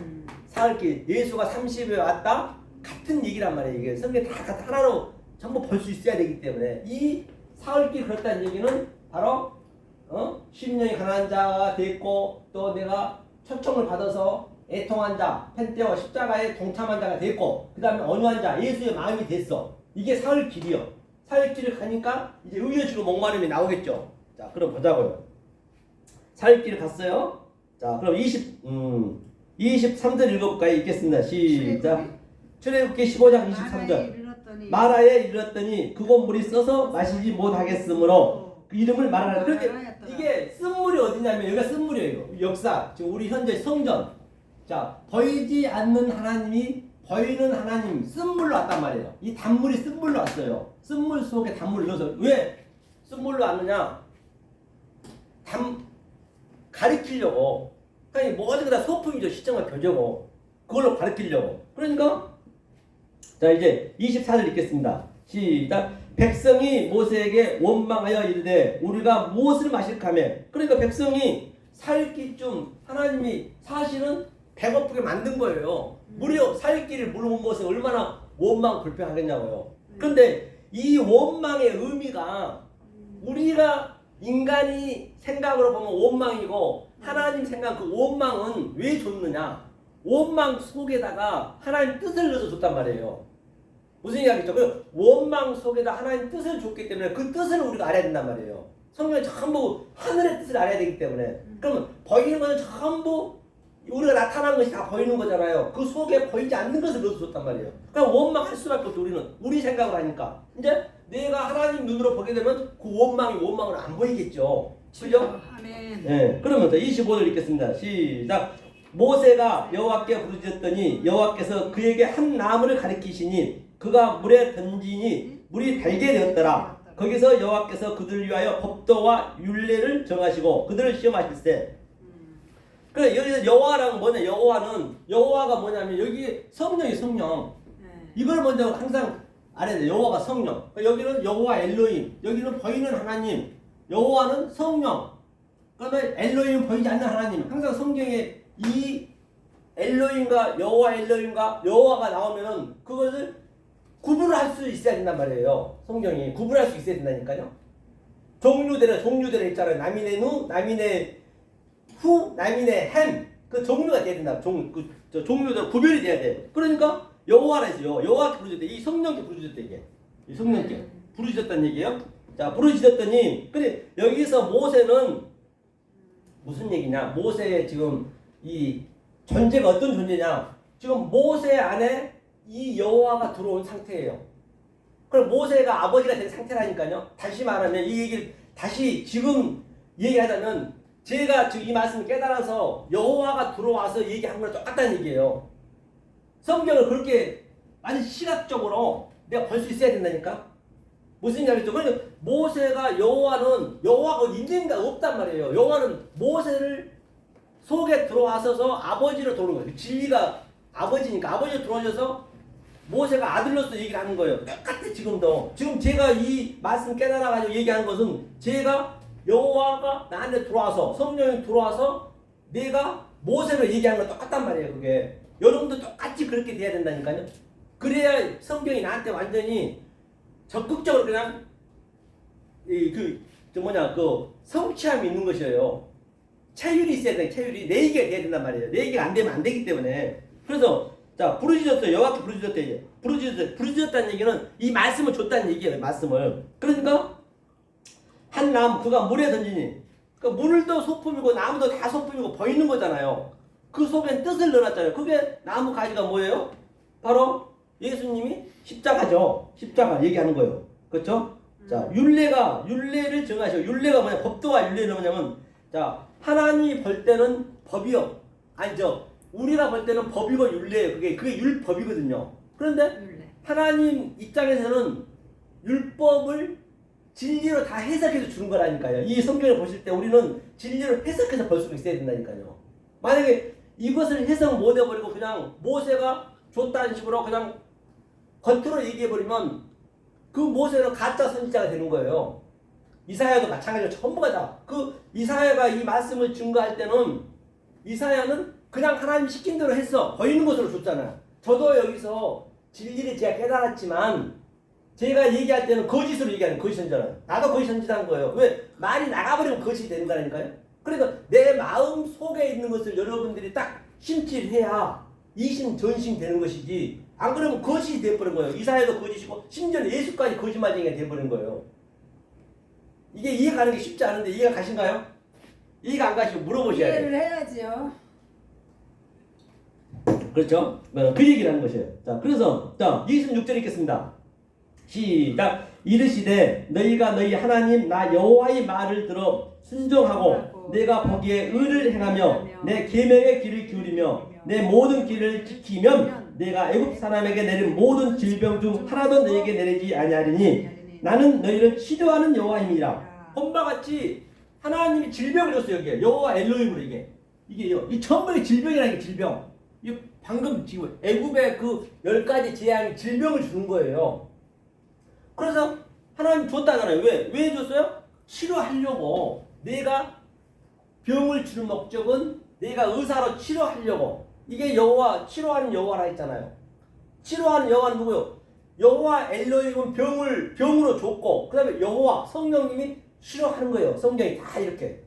사흘 길. 예수가 30에 왔다. 같은 얘기란 말이에요. 이게 성경 다 하나로 전부 볼 수 있어야 되기 때문에 이 사흘 길 걸었다는 얘기는 바로 10년이 가난한 자가 됐고, 또 내가 초청을 받아서 애통한 자, 펜테와 십자가에 동참한 자가 됐고, 그 다음에 언유한 자, 예수의 마음이 됐어. 이게 사흘 길이요. 사흘 길을 가니까 이제 의에 주고 목마름이 나오겠죠. 자, 그럼 보자고요. 사흘 길을 갔어요. 자, 그럼 23절 읽어볼까요? 읽겠습니다. 시작. 출애굽기 15장 23절. 마라에 이르렀더니 그곳 물이 써서 마시지 못하겠으므로 그 이름을 마라라. 그렇게 이게 쓴물이 어디냐면 여기가 쓴물이에요. 역사 지금 우리 현재 성전. 자, 보이지 않는 하나님이 보이는 하나님 쓴물로 왔단 말이에요. 이 단물이 쓴물로 왔어요. 쓴물 속에 단물을 넣어서. 왜 쓴물로 왔느냐? 가리키려고. 그러니까 모든 게 다 소품이죠. 시정과 교제고 그걸로 가리키려고. 그러니까 자, 이제 24절 읽겠습니다. 시작. 백성이 모세에게 원망하여 이르되 우리가 무엇을 마실까며. 그러니까 백성이 살기쯤 하나님이 사실은 배고프게 만든 거예요. 무려 살기를 물어 못 먹어서 얼마나 원망 불평하겠냐고요. 그런데 이 원망의 의미가 우리가 인간이 생각으로 보면 원망이고, 하나님 생각 그 원망은 왜 줬느냐? 원망 속에다가 하나님 뜻을 넣어서 줬단 말이에요. 무슨 얘기하겠죠? 그 원망 속에다 하나님 뜻을 줬기 때문에 그 뜻을 우리가 알아야 된단 말이에요. 성경에 전부 하늘의 뜻을 알아야 되기 때문에. 그러면 보이는 것은 전부 우리가 나타난 것이 다 보이는 거잖아요. 그 속에 보이지 않는 것을 넣어서 줬단 말이에요. 그러니까 원망할 수밖에 없죠. 우리는 우리 생각을 하니까. 이제 내가 하나님 눈으로 보게 되면 그 원망을 안 보이겠죠. 그죠? 아멘. 네. 그러면 25절 읽겠습니다. 시작. 모세가 여호와께 부르짖었더니 여호와께서 그에게 한 나무를 가리키시니 그가 물에 던지니 물이 달게 되었더라. 거기서 여호와께서 그들을 위하여 법도와 율례를 정하시고 그들을 시험하실세. 그래, 여기서 여호와라는 뭐냐? 여호와가 뭐냐면 여기 성령이 성령. 이걸 먼저 항상 알아야 돼. 여호와가 성령. 여기는 여호와 엘로힘. 여기는 보이는 하나님. 여호와는 성령. 그러면 엘로힘은 보이지 않는 하나님. 항상 성경에 이 엘로힘과 여호와가 나오면은 그것을 구분을 할 수 있어야 된단 말이에요. 성경이 구분할 수 있어야 된다니까요. 종류대로 있잖아요. 남인의 누, 남인의 후, 남인의 햄. 그 종류가 돼야 된다. 종류대로 구별이 돼야 돼. 그러니까 여호와라죠. 여호와께 부르짖었대. 이 성령께 부르짖었대 이게. 이 성령께 부르짖었다는 얘기예요. 자, 부르짖었더니 근데 여기서 모세는 무슨 얘기냐? 모세의 지금 이 존재가 어떤 존재냐? 지금 모세 안에 이 여호와가 들어온 상태예요. 그럼 모세가 아버지가 된 상태라니까요. 다시 말하면 이 얘기를 다시 지금 얘기하자면 제가 지금 이 말씀을 깨달아서 여호와가 들어와서 얘기한 거랑 똑같다는 얘기예요. 성경을 그렇게 완전 시각적으로 내가 볼 수 있어야 된다니까. 무슨 얘기겠죠? 그러니까 모세가 여호와가 있는가 없단 말이에요. 여호와는 모세를 속에 들어와서서 아버지로 도는 거예요. 진리가 아버지니까 아버지로 들어오셔서 모세가 아들로서 얘기를 하는 거예요. 똑같아 지금도. 지금 제가 이 말씀 깨달아가지고 얘기하는 것은 제가 여호와가 나한테 들어와서 성령이 들어와서 내가 모세로 얘기하는 거 똑같단 말이에요. 그게 여러분도 똑같이 그렇게 돼야 된다니까요. 그래야 성경이 나한테 완전히 적극적으로 그냥 그 성취함이 있는 것이에요. 체율이 있어야 돼. 체율이 내 얘기가 돼야 된단 말이에요. 내 얘기가 안 되면 안 되기 때문에. 그래서 자 부르짖었어요. 여호와께 부르짖었대 이제. 부르짖었다는 얘기는 이 말씀을 줬다는 얘기예요. 말씀을. 그러니까 한 나무 그가 물에 던지니. 그러니까 물도 소품이고 나무도 다 소품이고 보이는 거잖아요. 그 속엔 뜻을 넣어놨잖아요. 그게 나무 가지가 뭐예요? 바로 예수님이 십자가죠. 십자가 얘기하는 거예요. 그렇죠? 자 율례를 정하셔. 율례가 뭐냐? 법도와 율례는 뭐냐면 자 하나님이 볼 때는 법이요. 아니죠. 우리가 볼 때는 법이고 율례예요. 그게 율법이거든요. 그런데 하나님 입장에서는 율법을 진리로 다 해석해서 주는 거라니까요. 이 성경을 보실 때 우리는 진리로 해석해서 볼 수 있어야 된다니까요. 만약에 이것을 해석 못 해버리고 그냥 모세가 줬다는 식으로 그냥 겉으로 얘기해버리면 그 모세는 가짜 선지자가 되는 거예요. 이사야도 마찬가지로 전부가 다. 그 이사야가 이 말씀을 증거할 때는 이사야는 그냥 하나님 시킨 대로 했어. 보이는 것으로 줬잖아요. 저도 여기서 진리를 제가 깨달았지만 제가 얘기할 때는 거짓으로 얘기하는 거짓 선지자는 나도 거짓 선지자인 거예요. 왜? 말이 나가버리면 거짓이 되는 거라니까요. 그러니까 내 마음 속에 있는 것을 여러분들이 딱 심취해야 이심전심 되는 것이지 안 그러면 거짓이 되어버린 거예요. 이사야도 거짓이고 심지어 예수까지 거짓말쟁이가 되어버린 거예요. 이게 이해가는 게 쉽지 않은데 이해가 가신가요? 이해가 안 가시면 물어보셔야 돼요. 이해를 해야지요. 그렇죠? 그 얘기를 하는 것이에요. 자, 그래서 자 26절 읽겠습니다. 시작. 이르시되 너희가 너희 하나님 나 여호와의 말을 들어 순종하고 내가 보기에 의를 행하며 내 계명의 귀를 기울이며 내 모든 길을 지키면 내가 애굽 사람에게 내린 모든 질병 중 하나도 너희에게 내리지 아니하리니 나는 너희를 치료하는 여호와임이라. 본바 같이 하나님이 질병을 줬어요. 여기에 여호와 엘로힘으로 이게요. 이 전부 질병이라는 게 질병. 이 방금 지금 애굽의 그 10가지 재앙이 질병을 주는 거예요. 그래서 하나님 줬다잖아요. 왜 줬어요? 치료하려고. 내가 병을 주는 목적은 내가 의사로 치료하려고. 이게 여호와 치료하는 여호와라 했잖아요. 치료하는 여호와는 누구요? 여호와 엘로힘은 병으로 줬고 그다음에 여호와 성령님이 치료하는 거예요. 성경이 다 이렇게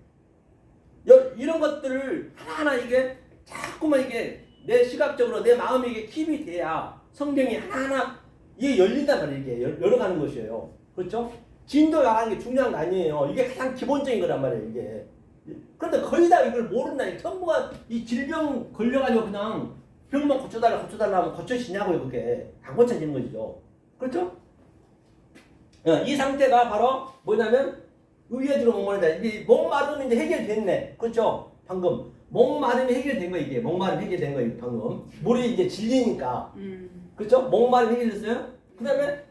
이런 것들을 하나하나 이게 자꾸만 이게 내 시각적으로 내 마음에 이게 킵이 돼야 성경이 하나하나 이게 열린단 말이에요. 이게 열어가는 것이에요. 그렇죠? 진도 나가는 게 중요한 거 아니에요. 이게 가장 기본적인 거란 말이에요. 이게. 그런데 거의 다 이걸 모른다니. 전부가 이 질병 걸려가지고 그냥 병만 고쳐달라 하면 고쳐지냐고요. 그게 안 고쳐지는 것이죠. 그렇죠? 이 상태가 바로 뭐냐면 의외주로 목마르다. 이게 목마름이 이제 해결됐네. 그렇죠? 방금 목마름이 해결된 거 이게 목마름 해결된 거예요. 방금 물이 이제 질리니까. 그렇죠? 목마름 해결됐어요. 그다음에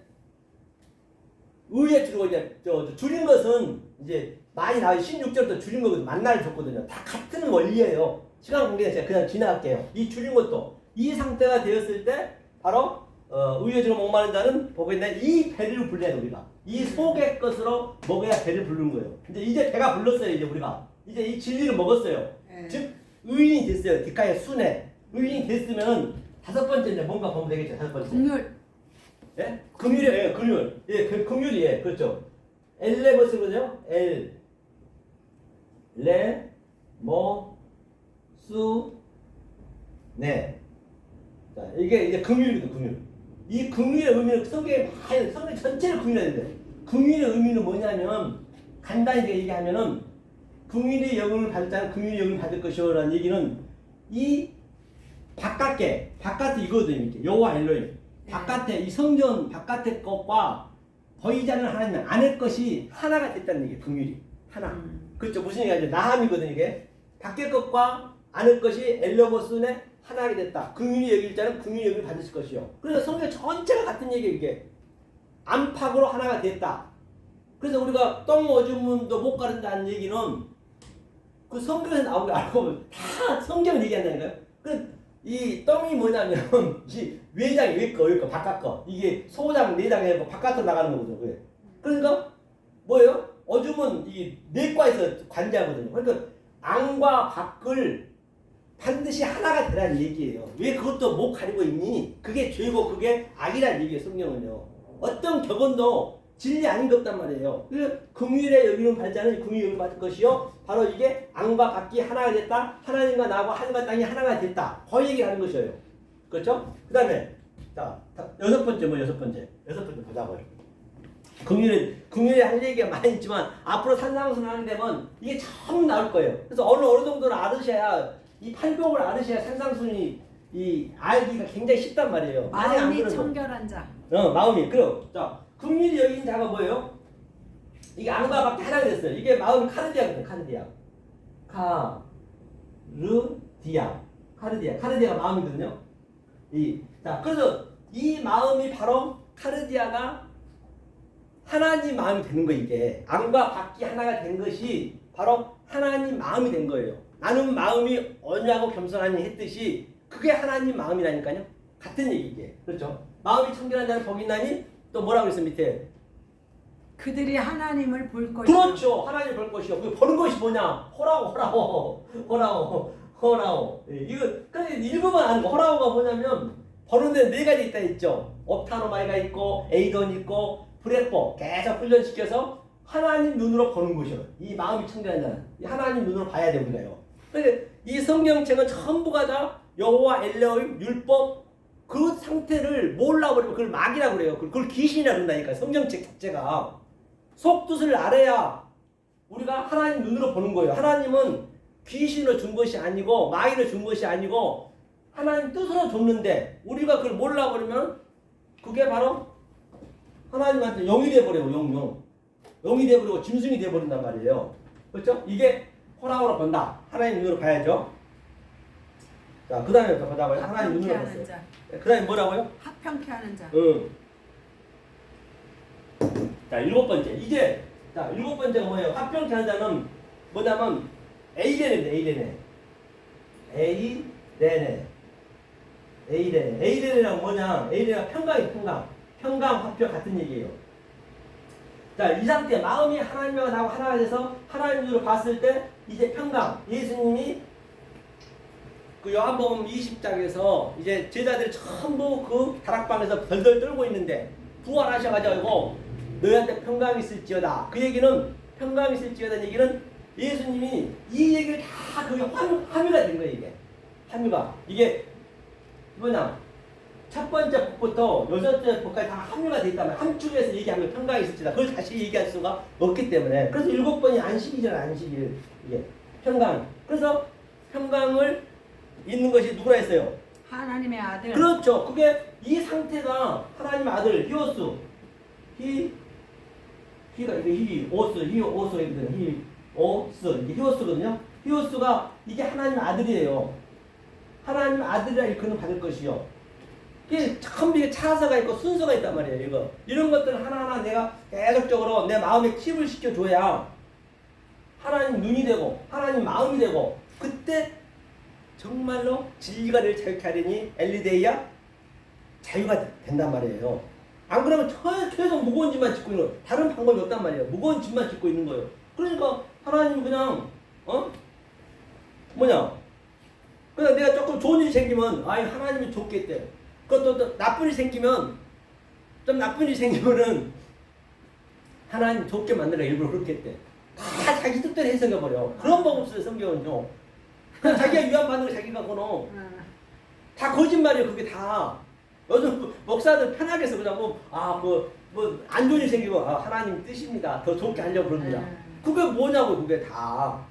의외주로 이제 줄인 것은 이제 많이 나와요. 16절부터 줄인 거거든요. 만나를 줬거든요. 다 같은 원리예요. 시간 관계는 제가 그냥 지나갈게요. 이 줄인 것도 이 상태가 되었을 때 바로 의외주로 목마른 자는 보고 있는 이 배를 불려야 우리가 이 속의 것으로 먹어야 배를 부르는 거예요. 근데 이제 배가 불렀어요. 이제 우리가 이제 이 진리를 먹었어요. 즉 의인이 됐어요. 뒷가에 순회 의인이 됐으면 다섯 번째 이제 뭔가 보면 되겠죠. 다섯 번째 긍휼. 예? 긍휼이에요. 예, 긍휼. 예, 긍휼이에요. 그렇죠. 엘레버스거든요. 네. 자, 이게 이제 긍휼이거든, 긍휼. 이 긍휼의 의미는 성경 전체를 긍휼하는데, 긍휼의 의미는 뭐냐면 간단히 얘기하면은 긍휼의 영을 받을 자는 긍휼의 영을 받을 것이오라는 얘기는 이 바깥에 이거거든요. 이렇게 여호와 엘로힘. 바깥에 이 성전 바깥의 것과 보이지 않는 하나님 안의 것이 하나가 됐다는 얘기예요. 긍휼이 하나. 그렇죠. 무슨 얘기하죠? 나함이거든요. 이게 밖의 것과 안의 것이 엘로보스네 하나가 됐다. 긍휼히 여길 자는 긍휼히 여길 받을 것이요. 그래서 성경 전체가 같은 얘기예요. 이게 안팎으로 하나가 됐다. 그래서 우리가 똥 오줌도 못 가른다는 얘기는 그 성경에서 나온 거 알고 보면 다 성경 얘기한다니까요. 이 똥이 뭐냐면 이 외장이 외거 바깥 거 이게 소장 내장에 바깥으로 나가는 거거든요. 그게. 그러니까 뭐예요? 어줌은 이 내과에서 관제하거든요. 그러니까 안과 밖을 반드시 하나가 되라는 얘기예요. 왜 그것도 못 가리고 있니? 그게 죄고 그게 악이라는 얘기예요. 성경은요. 어떤 격언도 진리 아닌 것 없단 말이에요. 그 긍휼에 여기는 발자는 긍휼에 여기는 받을 것이요. 바로 이게 안과 밖이 하나가 됐다. 하나님과 나와 하늘과 땅이 하나가 됐다. 그 얘기를 하는 것이에요. 그렇죠? 그 다음에 자 여섯 번째 보자고요. 긍휼에 할 얘기가 많이 있지만 앞으로 산상수훈 하는 데면 이게 처음 나올 거예요. 그래서 어느 정도는 알으셔야 이 팔복을 알으셔야 산상수훈이 이 알기가 굉장히 쉽단 말이에요. 마음이 청결한 자. 마음이. 그럼 자 긍휼이 여긴 자가 뭐예요? 이게 안과 밖에 하나가 됐어요. 이게 마음이 카르디아거든요. 카르디아가 마음이거든요. 자 그래서 이 마음이 바로 카르디아가 하나님 마음이 되는 거예요. 이게 안과 밖이 하나가 된 것이 바로 하나님 마음이 된 거예요. 나는 마음이 언약하고 겸손하니 했듯이 그게 하나님 마음이라니까요. 같은 얘기게. 그렇죠? 마음이 청결한 자는 복이 있나니 또 뭐라고 했어 밑에? 그들이 하나님을 볼 것이요. 그렇죠. 하나님을 볼 것이요. 그 보는 것이 뭐냐? 호라오. 이거 그냥 일부만 아는 거. 호라오가 뭐냐면 보는 데는 네 가지 있다 했죠. 옵타노마이가 있고 에이돈 있고 브레포 계속 훈련시켜서 하나님 눈으로 보는 것이요. 이 마음이 청결한 자는 하나님 눈으로 봐야 돼 우리가요. 그러니까 이 성경책은 전부가 다 여호와 엘레오임 율법 그 상태를 몰라버리면 그걸 막이라고 그래요. 그걸 귀신이라고 그런다니까. 성경책 자체가 속뜻을 알아야 우리가 하나님 눈으로 보는 거예요. 하나님은 귀신을 준 것이 아니고 마귀를 준 것이 아니고 하나님 뜻으로 줬는데 우리가 그걸 몰라버리면 그게 바로 하나님한테 영이 돼버려요. 영이 돼버리고 짐승이 돼버린단 말이에요. 그렇죠? 이게 호라호라 본다. 하나님 눈으로 봐야죠. 자, 그 다음에 보자고요. 하나님 눈으로 봤어요. 그 다음에 뭐라고요? 합평케 하는 자. 자, 일곱 번째. 일곱 번째가 뭐예요? 합평케 하는 자는 뭐냐면 에이레네입니다. 에이레네랑 뭐냐? 에이레가 평강, 화평 같은 얘기예요. 자, 이 상태 마음이 하나님과 나하고 하나가 돼서 하나님 눈으로 봤을 때 이제 평강. 예수님이 그 요한복음 20장에서 이제 제자들이 전부 그 다락방에서 덜덜 떨고 있는데 부활하셔가지고 너희한테 평강이 있을지어다. 그 얘기는 평강이 있을지어다 얘기는 예수님이 이 얘기를 다 그게 함유가 된 거예요. 이게 함유가 이게 뭐냐? 첫 번째 복부터 여섯째 복까지 다 함유가 돼 있단 말이야. 함축에서 얘기하면 평강이 있을지다. 그걸 다시 얘기할 수가 없기 때문에 그래서 7번이 안식이잖아. 안식일 이게 평강. 그래서 평강을 있는 것이 누구라 했어요? 하나님의 아들. 그렇죠. 그게 이 상태가 하나님의 아들 히오스 히오스거든요. 히오스가 이게 하나님의 아들이에요. 하나님의 아들이라 일컬음 받을 것이요. 이게 참 이게 차서가 있고 순서가 있단 말이에요. 이거 이런 것들 하나하나 내가 계속적으로 내 마음에 칩을 시켜줘야 하나님 눈이 되고 하나님 마음이 되고 그때 정말로 진리가 늘 자유케 하리니 엘리데이야 자유가 된단 말이에요. 안 그러면 계속 무거운 짐만 짓고 있는 거예요. 다른 방법이 없단 말이에요. 무거운 짐만 짓고 있는 거예요. 그러니까 하나님 그냥 그냥 내가 조금 좋은 일이 생기면 하나님이 좋겠대. 그것도 또 나쁜 일이 생기면 하나님 좋게 만들어 일부러 그렇겠대. 다 자기 뜻대로 해석해버려. 그런 법 없어요. 성경은요. 그냥 자기가 위안받는 거 자기가 거노. 다 거짓말이에요. 그게 다. 요즘 목사들 편하게 해서 그냥 안 좋은 일 생기고 하나님 뜻입니다. 더 좋게 하려고 그럽니다. 그게 뭐냐고 그게 다.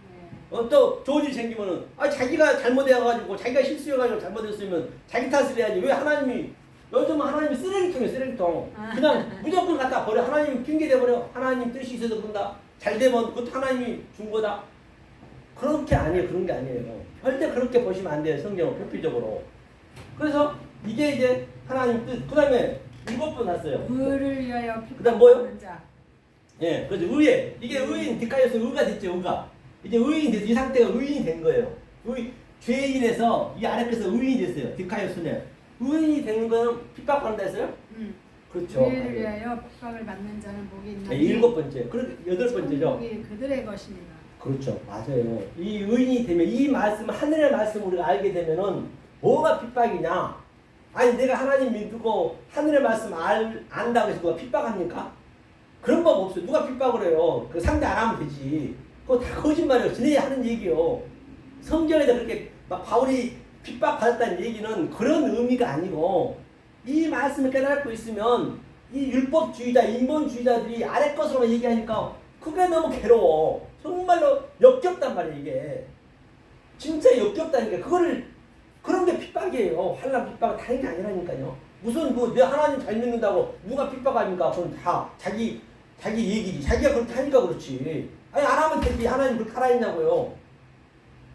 또 좋은 일 생기면은 자기가 잘못해가지고 자기가 실수해가지고 잘못했으면 자기 탓을 해야지. 왜 하나님이 요즘은 하나님이 쓰레기통. 그냥 무조건 갖다 버려. 하나님 핑계 대버려. 하나님 뜻이 있어서 그런다. 잘 되면 그것도 하나님이 준 거다. 그런 게 아니에요. 절대 그렇게 보시면 안 돼요. 성경은 표피적으로. 그래서 이게 이제 하나님 뜻. 그 다음에 7번 났어요. 의를 위하여 그다음 뭐요? 자. 예, 그렇죠. 의에. 이게 의인 디카이어스 의가 됐죠. 이제 의인이 돼서 이 상태가 의인이 된 거예요. 죄인에서 이 아래께서 의인이 됐어요. 디카이오스네. 의인이 되는 건 핍박받는다 했어요? 그렇죠. 죄를 위하여 핍박을 받는 자는 복이 있나니 네, 7번째. 그리고 8번째죠. 천국이 그들의 것이니라. 그렇죠. 맞아요. 이 의인이 되면 이 말씀, 하늘의 말씀을 우리가 알게 되면은 뭐가 핍박이냐? 아니 내가 하나님 믿고 하늘의 말씀 안다고 해서 누가 핍박합니까? 그런 법 없어요. 누가 핍박을 해요? 그 상대 안 하면 되지. 그거 다 거짓말이에요. 지네들이 하는 얘기요. 성경에서 그렇게 막 바울이 핍박받았다는 얘기는 그런 의미가 아니고 이 말씀을 깨닫고 있으면 이 율법주의자, 인본주의자들이 아래 것으로만 얘기하니까 그게 너무 괴로워. 정말로 역겹단 말이에요, 이게. 진짜 역겹다니까. 그런 게 핍박이에요. 환난 핍박은 다른 게 아니라니까요. 무슨 내 하나님 잘 믿는다고 누가 핍박하니까 그건 다 자기 얘기지. 자기가 그렇게 하니까 그렇지. 아니 안 하면 되지. 하나님 그렇게 하라 했냐고요.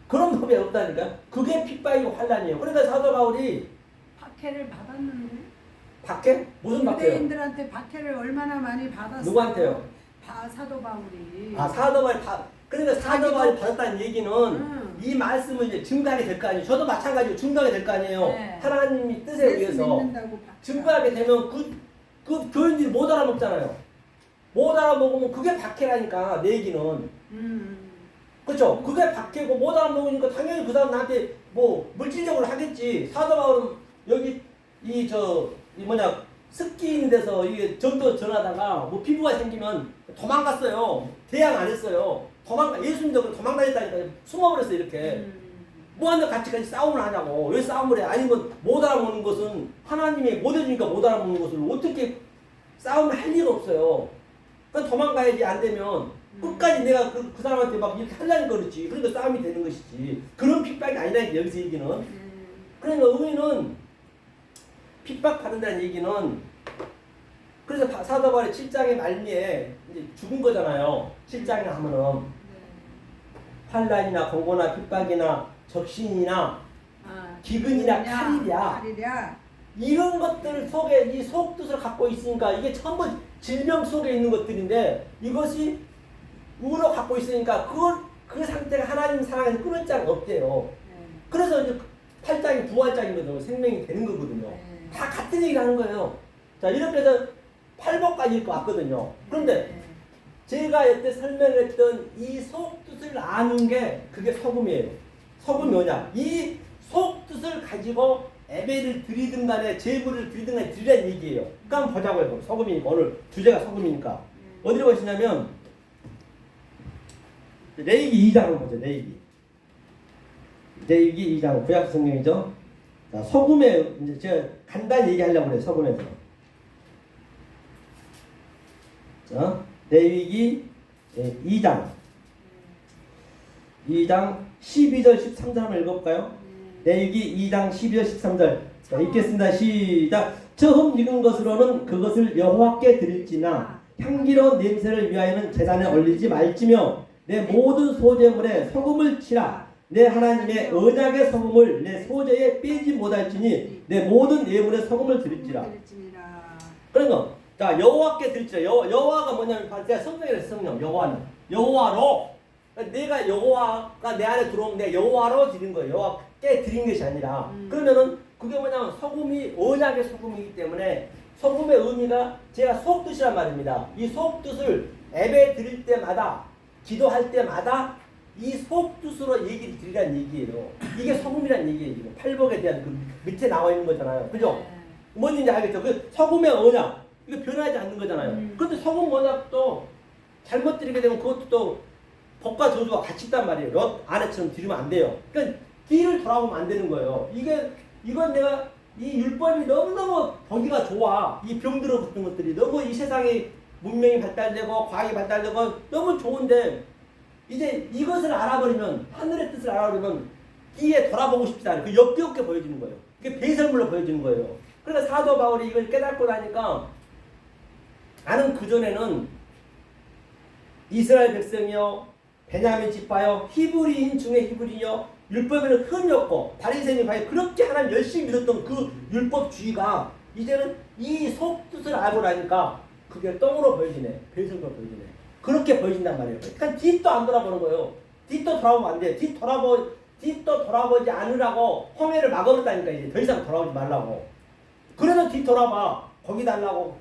그런 법이 없다니까. 그게 핍박이고 환난이에요. 그러니까 사도 바울이 박해를 받았는데 박해? 무슨 박해요? 유대인들한테 박해를 얼마나 많이 받았어요. 누구한테요? 사도 바울이. 사도 바울이 그러니까 사도 바울이 받았다는 얘기는 이 말씀을 이제 증거하게 될 거 아니에요. 저도 마찬가지로 증거하게 될 거 아니에요. 네. 하나님이 뜻에 의해서 증거하게 되면 그 교인들이 못 알아먹잖아요. 못 알아먹으면 그게 박해라니까 내 얘기는. 그렇죠? 그게 박해고 못 알아먹으니까 당연히 그 사람 나한테 뭐 물질적으로 하겠지. 사도 바울은 여기 습기 있는 데서 이게 전도 전하다가 뭐 피부가 생기면 도망갔어요. 대항 안 했어요. 예수님도 도망다녔다니까 숨어버렸어요 이렇게. 뭐하는 같이 싸움을 하냐고. 왜 싸움을 해? 아니면 못 알아먹는 것은 하나님이 못 해주니까 못 알아먹는 것을 어떻게 싸움을 할 리가 없어요. 그러니까 도망가야지. 안 되면 끝까지 내가 그 사람한테 막 이렇게 하려니까 그렇지. 그러니까 싸움이 되는 것이지. 그런 핍박이 아니라 여기서 얘기는. 그러니까 의인은 핍박받는다는 얘기는, 그래서 사도 바울의 7장의 말미에 이제 죽은 거잖아요. 7장에 하면은 환난이나 공고나 핍박이나 적신이나 기근이나 칼이랴 이런 것들 속에 이 속뜻을 갖고 있으니까 이게 전부 질병 속에 있는 것들인데 이것이 우로 갖고 있으니까 그 상태가 하나님 사랑에서 끊을 자가 없대요. 그래서 이제 8장이 부활장이거든요. 생명이 되는 거거든요. 다 같은 얘기를 하는 거예요. 자, 이렇게 해서 8복까지 읽고 왔거든요. 그런데 제가 이때 설명했던 이 속뜻을 아는 게 그게 소금이에요. 소금이 뭐냐? 이 속뜻을 가지고 예배를 드리든 간에 제물을 드리든 간에 드리라는 얘기예요. 그러니까 한번 보자고요. 소금이니까. 오늘 주제가 소금이니까. 어디로 가시냐면 레위기 2장을 보죠. 레위기 2장 구약 성경이죠. 자, 소금에 이제 제가 간단히 얘기하려고 그래요. 소금에서. 자, 레위기 2장 12절 13절 한번 읽어볼까요? 레위기 2장 12절 13절. 자, 읽겠습니다. 시작. 처음 익은 것으로는 그것을 여호와께 드릴지나 향기로운 냄새를 위하여는 제단에 올리지 말지며 내 모든 소제물에 소금을 치라. 내 하나님의 언약의 소금을 내 소제에 빼지 못할지니 내 모든 예물에 소금을 드릴지라. 그러니까 자, 여호와께 드릴지라. 여호와가 뭐냐면 제가 성경에 성령 여호와로. 그러니까 내가 여호와가 내 안에 들어오면 내가 여호와로 드린 거예요. 여호와께 드린 것이 아니라. 그러면은 그게 뭐냐면 소금이 언약의 소금이기 때문에 소금의 의미가 제가 속뜻이란 말입니다. 이 속뜻을 예배 드릴 때마다 기도할 때마다 이 속뜻으로 얘기를 드리라는 얘기예요. 이게 소금이라는 얘기예요. 지금 팔복에 대한 그 밑에 나와 있는 거잖아요. 그죠? 뭔지 알겠죠? 그 소금의 언약 이거 변하지 않는 거잖아요. 그런데 소금 언약도 잘못 드리게 되면 그것도 또 복과 저주가 같이 있단 말이에요. 롯 아내처럼 드리면 안 돼요. 그러니까 뒤를 돌아보면 안 되는 거예요. 이건 내가 이 율법이 너무너무 보기가 좋아. 이 병들어 붙은 것들이 너무 이 세상에 문명이 발달되고 과학이 발달되고 너무 좋은데 이제 이것을 알아버리면 하늘의 뜻을 알아버리면 뒤에 돌아보고 싶지 않아요. 그 역겹게 보여지는 거예요. 그게 배설물로 보여지는 거예요. 그러니까 사도 바울이 이걸 깨닫고 나니까 나는 그전에는 이스라엘 백성이요 베냐민 지파요 히브리인 중에 히브리요 율법에는 흠이 없고 바리새인이 과연 그렇게 하나님 열심히 믿었던 그 율법주의가 이제는 이 속뜻을 알고 나니까 그게 똥으로 보여지네. 배설물로 보여지네. 그렇게 보여진단 말이에요. 그러니까 뒤도 안 돌아보는 거예요. 뒤도 돌아보면 안 돼. 뒤도 돌아보지 않으라고 홍해를 막아버렸다니까. 이제 더 이상 돌아오지 말라고. 그래도 뒤 돌아봐. 거기 달라고.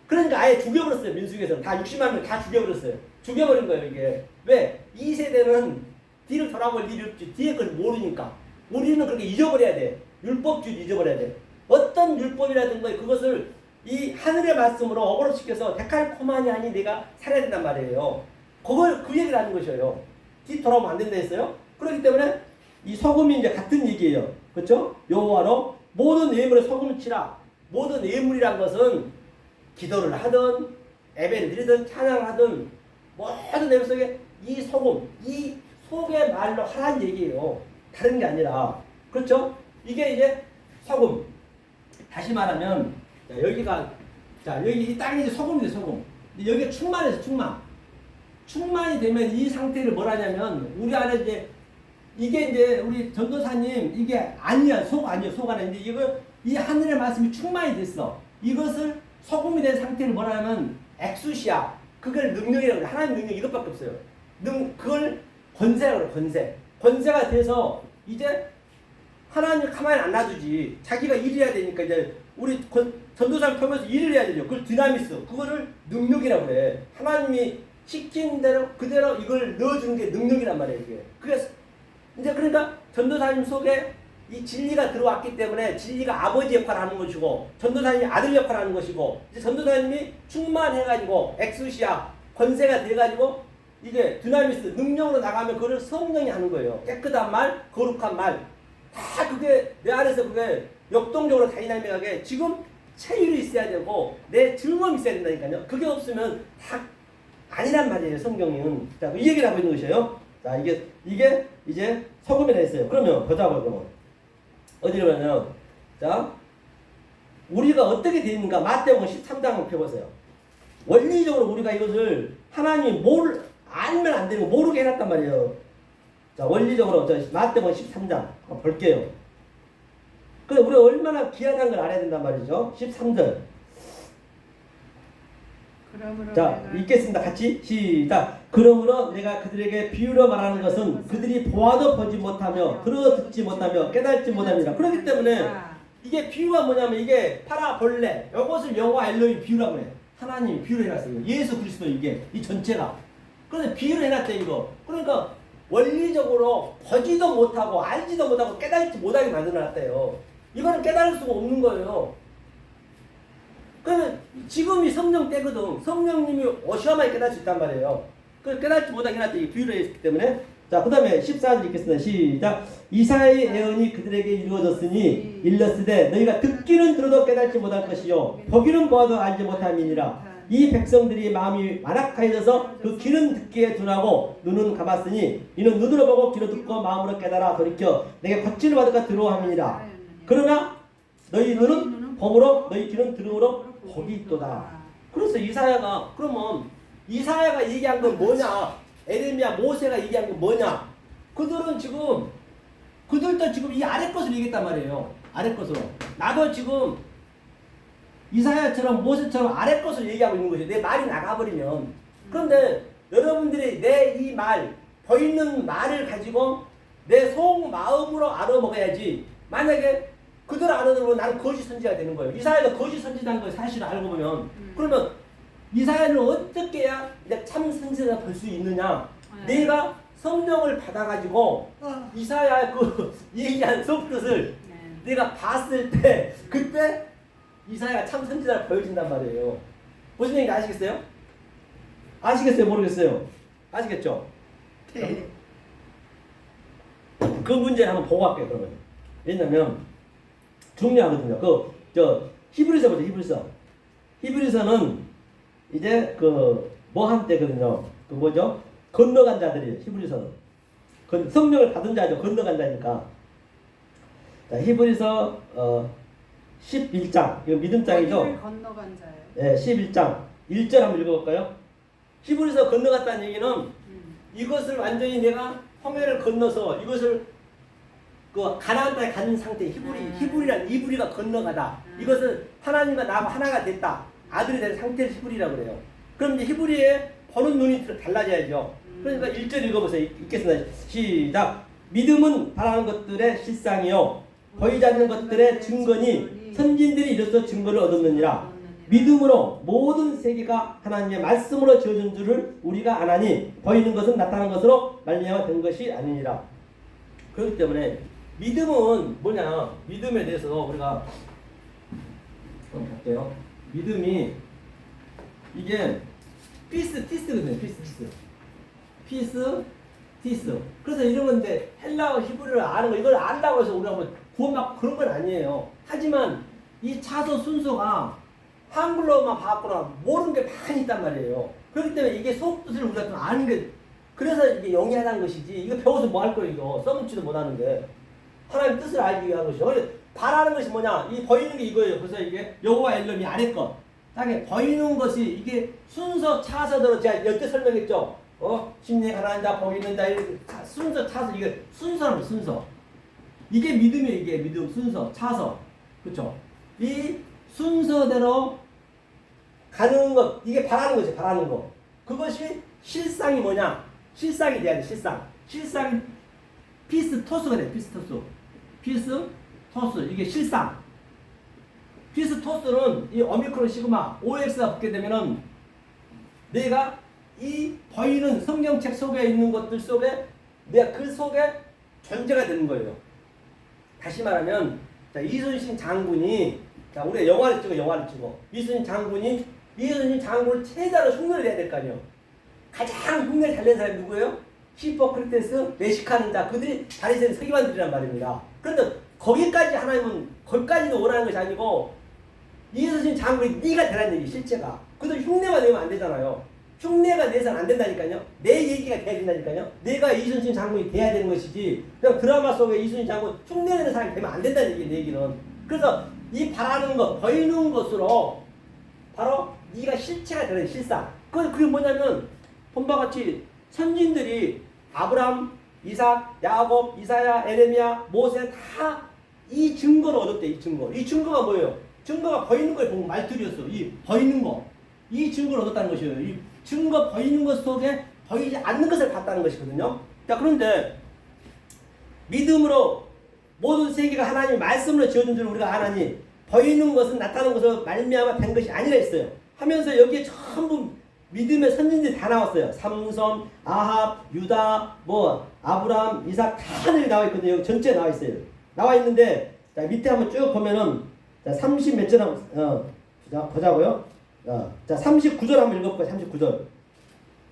그러니까 아예 죽여버렸어요. 민수에서는 다 60만 명 다 죽여버렸어요. 죽여버린 거예요 이게. 왜? 이 세대는 뒤를 돌아볼 일이 없지. 뒤에 걸 모르니까. 우리는 그렇게 잊어버려야 돼. 율법주의 잊어버려야 돼. 어떤 율법이라든가 그것을 이 하늘의 말씀으로 어그로시켜서 데칼코마니아니 내가 살아야 된단 말이에요. 그걸 그 얘기를 하는 것이에요. 뒤 돌아오면 안 된다 했어요. 그렇기 때문에 이 소금이 이제 같은 얘기예요. 그렇죠? 여호와로 모든 예물에 소금을 치라. 모든 예물이란 것은 기도를 하든 예배를 드리든 찬양을 하든 모든 예물 속에 이 소금, 이 속의 말로 하라는 얘기예요. 다른 게 아니라. 그렇죠? 이게 이제 소금. 다시 말하면 자, 여기가 여기 이 땅이 이제 소금이죠, 소금. 근데 여기가 충만해서 충만. 충만이 되면 이 상태를 뭐라냐면 우리 안에 이게 이제 우리 전도사님 이게 아니야, 속 아니야, 속 안에 이거 이 하늘의 말씀이 충만이 됐어. 이것을 소금이 된 상태를 뭐라면 엑수시아. 그걸 능력이라고 그래. 하나님 능력 이것밖에 없어요. 그걸 권세라고 그래, 권세. 권세가 돼서 이제 하나님 가만히 안 놔두지. 자기가 일해야 되니까 이제 우리 전도사를 통해서 일을 해야 되죠. 그걸 디나미스. 그거를 능력이라고 그래. 하나님이 시킨 대로 그대로 이걸 넣어주는 게 능력이란 말이에요. 이게. 그래서 이제 그러니까 전도사님 속에 이 진리가 들어왔기 때문에 진리가 아버지 역할을 하는 것이고 전도사님이 아들 역할을 하는 것이고 이제 전도사님이 충만해가지고 엑수시아 권세가 돼가지고 이게 디나미스 능력으로 나가면 그걸 성령이 하는 거예요. 깨끗한 말, 거룩한 말 다 그게 내 안에서 그게 역동적으로 다이나믹하게 지금 체율이 있어야 되고 내 증언이 있어야 된다니까요. 그게 없으면 다 아니란 말이에요. 성경은. 자, 이 얘기를 하고 있는 것이에요. 자, 이게 이제 소금이라 했어요. 그러면 보자고 그러면 어디로 가냐면 자, 우리가 어떻게 되어 있는가 마태복음 13장 한번 펴보세요. 원리적으로 우리가 이것을 하나님이 알면 안 되고 모르게 해놨단 말이에요. 자, 원리적으로 마태복음 13장 한번 볼게요. 근데 우리가 얼마나 귀하다는 걸 알아야 된단 말이죠. 13절. 자, 읽겠습니다. 같이 시작. 그러므로 내가 그들에게 비유로 말하는 것은 그들이 보아도 보지 못하며 들어 듣지 못하며 깨닫지 못합니다. 그렇기 때문에 이게 비유가 뭐냐면 이게 파라볼레. 이것을 여호와 엘로힘 비유라고 해. 하나님이 비유를 해놨어요. 예수 그리스도 이게 이 전체가. 그런데 비유를 해놨죠 이거. 그러니까 원리적으로 보지도 못하고 알지도 못하고 깨닫지 못하게 만들어놨대요. 이거는 깨달을 수가 없는 거예요. 그러면 지금이 성령 때거든. 성령님이 오셔야만 깨달을 수 있단 말이에요. 그 깨닫지 못하게 해놨다. 이 비유를 했기 때문에. 자, 그 다음에 14절 읽겠습니다. 시작. 이사야의 예언이 그들에게 이루어졌으니 일렀으되 너희가 듣기는 들어도 깨닫지 못할 것이요 보기는 보아도 알지 못함이니라. 이 백성들이 마음이 완악하여져서 그 귀는 듣기에 둔하고 눈은 감았으니 이는 눈으로 보고 귀로 듣고 마음으로 깨달아 돌이켜 내게 거칠을 받을까 두려워함이니라. 그러나 너희 눈은 봄으로 너희 귀는 들음으로 복이 있도다. 그래서 그러면 이사야가 얘기한 건 뭐냐? 에레미야 모세가 얘기한 건 뭐냐? 그들도 지금 이 아래 것을 얘기했단 말이에요. 아래 것으로. 나도 지금 이사야처럼 모세처럼 아래 것을 얘기하고 있는 거죠. 내 말이 나가버리면. 그런데 여러분들이 내 이 말, 보이는 말을 가지고 내 속마음으로 알아먹어야지. 만약에 그들 알아들으면 나는 거짓 선지자가 되는 거예요. 이사야가 거짓 선지자인 걸 사실을 알고 보면 그러면 이사야를 어떻게 해야 참 선지자가 볼 수 있느냐? 내가 성령을 받아가지고 이사야 그 얘기한 속뜻을 내가 봤을 때 그때 이사야가 참 선지자를 보여준단 말이에요. 무슨 얘기인지 아시겠어요? 아시겠어요? 모르겠어요? 아시겠죠? 네. 그 문제를 한번 보고 갈게요. 그러면 왜냐면 중요하거든요. 히브리서 보죠. 히브리서는 이제 뭐 한 때거든요. 그 뭐죠? 건너간 자들이에요. 히브리서는 성령을 받은 자죠. 건너간 자니까. 자, 히브리서 11장 이거 믿음장이죠. 건너간 자예요. 네, 11장 1절 한번 읽어볼까요? 히브리서 건너갔다는 얘기는 이것을 완전히 내가 홍해를 건너서 이것을 가나안 땅에 간 상태 히브리란 이브리가 건너가다. 이것은 하나님과 나하고 하나가 됐다. 아들이 된 상태를 히브리라고 그래요. 그럼 이제 히브리에 보는 눈이 달라져야죠. 그러니까 1절 읽어보세요. 읽겠습니다. 시작. 믿음은 바라는 것들의 실상이요 보이지 않는 것들의 증거니 선진들이 이로써 증거를 얻었느니라. 믿음으로 모든 세계가 하나님의 말씀으로 지어진 줄을 우리가 아나니 보이는 것은 나타난 것으로 말미암아 된 것이 아니니라. 그렇기 때문에 믿음은 뭐냐? 믿음에 대해서 우리가 한번 볼게요. 믿음이 이게 피스티스거든요. 피스티스. 그래서 이런 건데 헬라어 히브리를 아는 거 이걸 안다고 해서 우리가 뭐 구원받고 그런 건 아니에요. 하지만 이 차서 순서가 한글로만 봤거나 모르는 게 많이 있단 말이에요. 그렇기 때문에 이게 속뜻을 우리가 좀 아는 게 그래서 이게 영리하다는 것이지. 이거 배워서 뭐 할 거예요 이거. 써먹지도 못하는데 하나님 뜻을 알기 위한 것이죠. 바라는 것이 뭐냐? 이 보이는 게 이거예요. 그래서 이게 여호와 엘롬이 아래 것. 땅에 보이는 것이 이게 순서 차서대로 제가 여태 설명했죠. 심리 가라앉는 자 보이는 자 순서 차서 이게 순서라고 순서. 이게 믿음이에요. 이게 믿음 순서 차서. 그렇죠? 이 순서대로 가는 것 이게 바라는 거지. 바라는 거. 그것이 실상이 뭐냐? 실상이 돼야 돼. 실상이 피스토스가 돼. 피스토스 이게 실상. 피스토스는 이 오미크론 시그마 OX가 붙게 되면은 내가 이 보이는 성경책 속에 있는 것들 속에 내가 그 속에 존재가 되는 거예요. 다시 말하면 자, 이순신 장군이 자, 우리가 영화를 찍어. 이순신 장군이 이순신 장군을 최다로 흉내를 내야 될 거 아니에요. 가장 흉내를 잘 낸 사람이 누구예요? 히포크라테스, 레시카는 자 그들이 바리새인 서기관들이란 말입니다. 그런데 거기까지 하나님은 거기까지도 원하는 것이 아니고 이순신 장군이 네가 되라는 얘기 실체가. 그들 흉내만 내면 안 되잖아요. 흉내가 내서는 안 된다니까요. 내 얘기가 돼야 된다니까요. 내가 이순신 장군이 돼야 되는 것이지. 그냥 드라마 속에 이순신 장군 흉내내는 사람이 되면 안 된다는 얘기예요. 내 얘기는. 그래서 이 바라는 것, 보이는 것으로 바로 네가 실체가 되는 실상. 그게 뭐냐면 본바 같이 선진들이 아브람, 이삭, 야곱, 이사야, 에레미야, 모세 다 이 증거를 얻었대. 이 증거. 이 증거가 뭐예요? 증거가 보이는 거에 보면 말투리였어. 이 보이는 거. 이 증거를 얻었다는 것이에요. 이 증거 보이는 것 속에 보이지 않는 것을 봤다는 것이거든요. 자, 그런데 믿음으로 모든 세계가 하나님의 말씀으로 지어진 줄 우리가 아나니 보이는 것은 나타나는 것으로 말미암아 된 것이 아니라 했어요. 하면서 여기에 전부 믿음의 선진들이 다 나왔어요. 삼손, 아합, 유다, 아브람, 이삭 다 나와 있거든요. 여기 전체에 나와 있어요. 나와 있는데 자, 밑에 한번 쭉 보면은 자, 30 몇 절 한번 보자고요. 자, 39절 한번 읽어볼까요?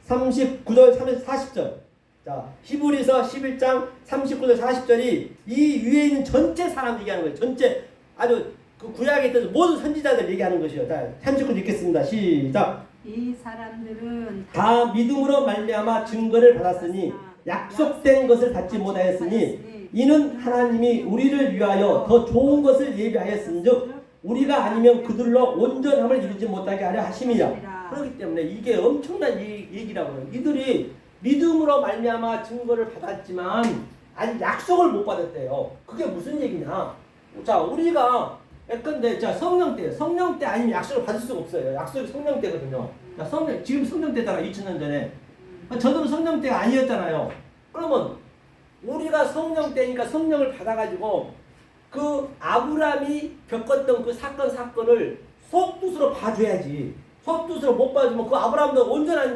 39절, 40절. 자, 히브리서 11장 39절 40절이 이 위에 있는 전체 사람 얘기하는 거예요. 전체 아주 그 구약에 있던 모든 선지자들 얘기하는 것이요. 자, 39절 읽겠습니다. 시작. 이 사람들은 다 믿음으로 말미암아 증거를 받았으니 약속된 것을 받지 못하였으니 이는 하나님이 우리를 위하여 더 좋은 것을 예비하였은즉 우리가 아니면 그들로 온전함을 이루지 못하게 하려 하심이라. 그렇기 때문에 이게 엄청난 얘기라고요. 이들이 믿음으로 말미암아 증거를 받았지만 아직 약속을 못 받았대요. 그게 무슨 얘기냐? 자, 우리가 예컨대 자 성령 때 아니면 약속을 받을 수가 없어요. 약속이 성령 때거든요. 자, 지금 성령 때잖아. 2000년 전에. 저들은 성령 때가 아니었잖아요. 그러면 우리가 성령 때니까 성령을 받아가지고 그 아브라함이 겪었던 그 사건을 속뜻으로 봐줘야지. 속뜻으로 못 봐주면 그 아브라함도 온전한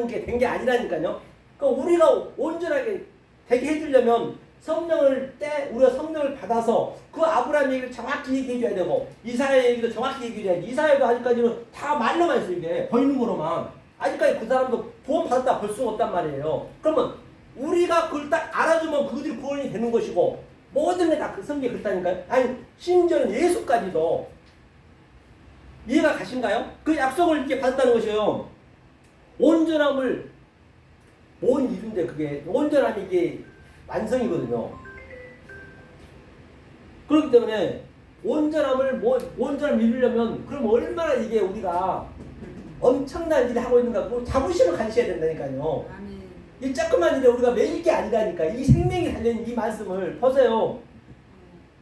게 된 게 아니라니까요. 그러니까 우리가 온전하게 되게 해주려면 우리가 성령을 받아서 그 아브라함 얘기를 정확히 얘기해줘야 되고 이사야 얘기도 정확히 얘기해줘야지. 이사야도 아직까지는 다 말로만 있어. 이게 보이는 거로만. 아직까지 그 사람도 구원 받았다 볼 수가 없단 말이에요. 그러면 우리가 그걸 딱 알아주면 그들이 구원이 되는 것이고 모든 게 다 그 성경에 그렇다니까요. 아니 심지어는 예수까지도 이해가 가신가요? 그 약속을 이렇게 받았다는 것이에요. 온전함을 뭔 일인데 그게 온전함이 이게 완성이거든요. 그렇기 때문에 온전함을 이루려면 그럼 얼마나 이게 우리가 엄청난 일을 하고 있는가 그 자부심을 가지셔야 된다니까요. 아멘. 이 조그만 일에 우리가 매일 게 아니라니까. 이 생명이 달려있는 이 말씀을 보세요.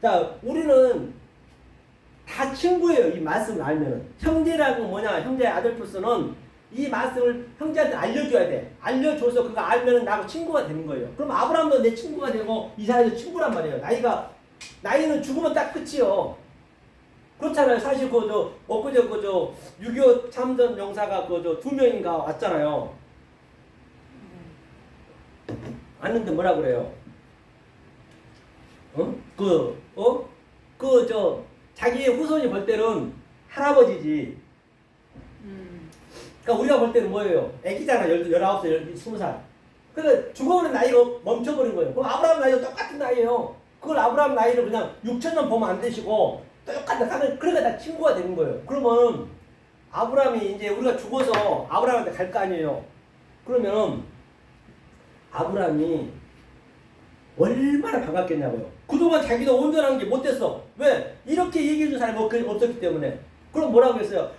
자, 우리는 다 친구예요. 이 말씀을 알면은. 형제라고 뭐냐? 형제 아들푸스는 이 말씀을 형제한테 알려줘야 돼. 알려줘서 그거 알면은 나하고 친구가 되는 거예요. 그럼 아브라함도 내 친구가 되고 이삭도 친구란 말이에요. 나이는 죽으면 딱 끝이요. 그렇잖아요. 사실 엊그제 6.25 참전 용사가 2명인가 왔잖아요. 왔는데 뭐라 그래요? 자기 후손이 볼 때는 할아버지지. 그러니까 우리가 볼 때는 뭐예요? 애기잖아. 19살, 20살. 그러니까 죽어버린 나이가 멈춰버린 거예요. 그럼 아브라함 나이도 똑같은 나이예요. 그걸 아브라함 나이를 그냥 6,000년 보면 안 되시고 똑같은 그러니까 다 친구가 되는 거예요. 그러면 아브라함이 이제 우리가 죽어서 아브라함한테 갈 거 아니에요. 그러면 아브라함이 얼마나 반갑겠냐고요. 그동안 자기도 온전한 게 못 됐어. 왜? 이렇게 얘기해 준 사람이 없었기 때문에. 그럼 뭐라고 했어요?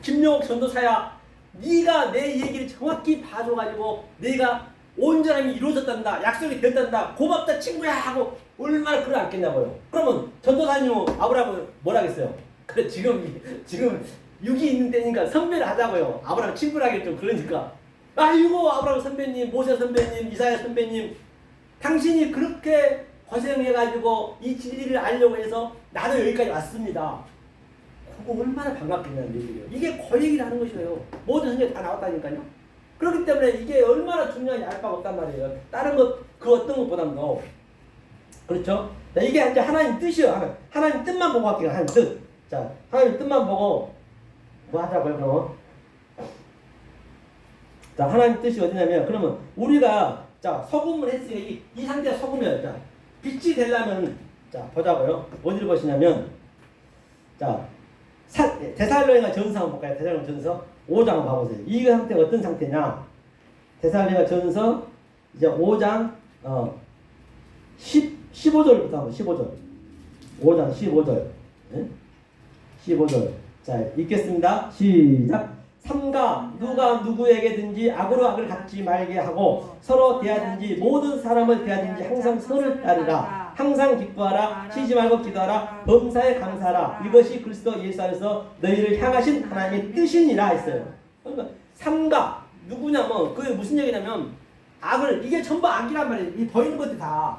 김용옥 전도사야, 네가 내 얘기를 정확히 봐줘가지고 내가 온전함이 이루어졌단다, 약속이 됐단다, 고맙다 친구야 하고 얼마나 그걸 안겠냐고요. 그러면 전도사님은 아브라함은 뭐라겠어요? 그래 지금 6이 있는 때니까 선배를 하자고요. 아브라함 친구를 하겠죠. 그러니까 아이고 아브라함 선배님, 모세 선배님, 이사야 선배님, 당신이 그렇게 고생해가지고 이 진리를 알려고 해서 나도 여기까지 왔습니다. 그거 얼마나 반갑겠냐는 얘기예요. 이게 고얘기를 하는 것이에요. 모든 성경에 다 나왔다니까요. 그렇기 때문에 이게 얼마나 중요한지 알 바가 없단 말이에요. 다른 그 어떤 것보다도. 그렇죠? 자, 이게 이제 하나님 뜻이에요. 하나님 뜻만 보고 할게요. 하나님 뜻. 자, 하나님 뜻만 보고 뭐 하자고요, 그럼? 자, 하나님 뜻이 어디냐면, 그러면 우리가 자 소금을 했으니 이 상태가 소금이에요. 자, 빛이 되려면 자 보자고요. 어디를 보시냐면, 자 데살로니가 전서 한번 볼까요? 데살로니가 전서 5장 한번 봐보세요. 이 상태가 어떤 상태냐? 데살로니가 전서 이제 5장 15절부터 한번 15절. 5장 15절. 네? 15절. 자, 읽겠습니다. 시작. 삼가 누가 누구에게든지 악으로 악을 갚지 말게 하고 서로 대하든지 모든 사람을 대하든지 항상 선을 따르라. 항상 기뻐하라. 쉬지 말고 기도하라. 범사에 감사하라. 이것이 그리스도 예수 안에서 너희를 향하신 하나님의 뜻이니라 했어요. 그러니까 삼가 누구냐면 그게 무슨 얘기냐면 악을, 이게 전부 악이란 말이에요. 이 보이는 것들 다.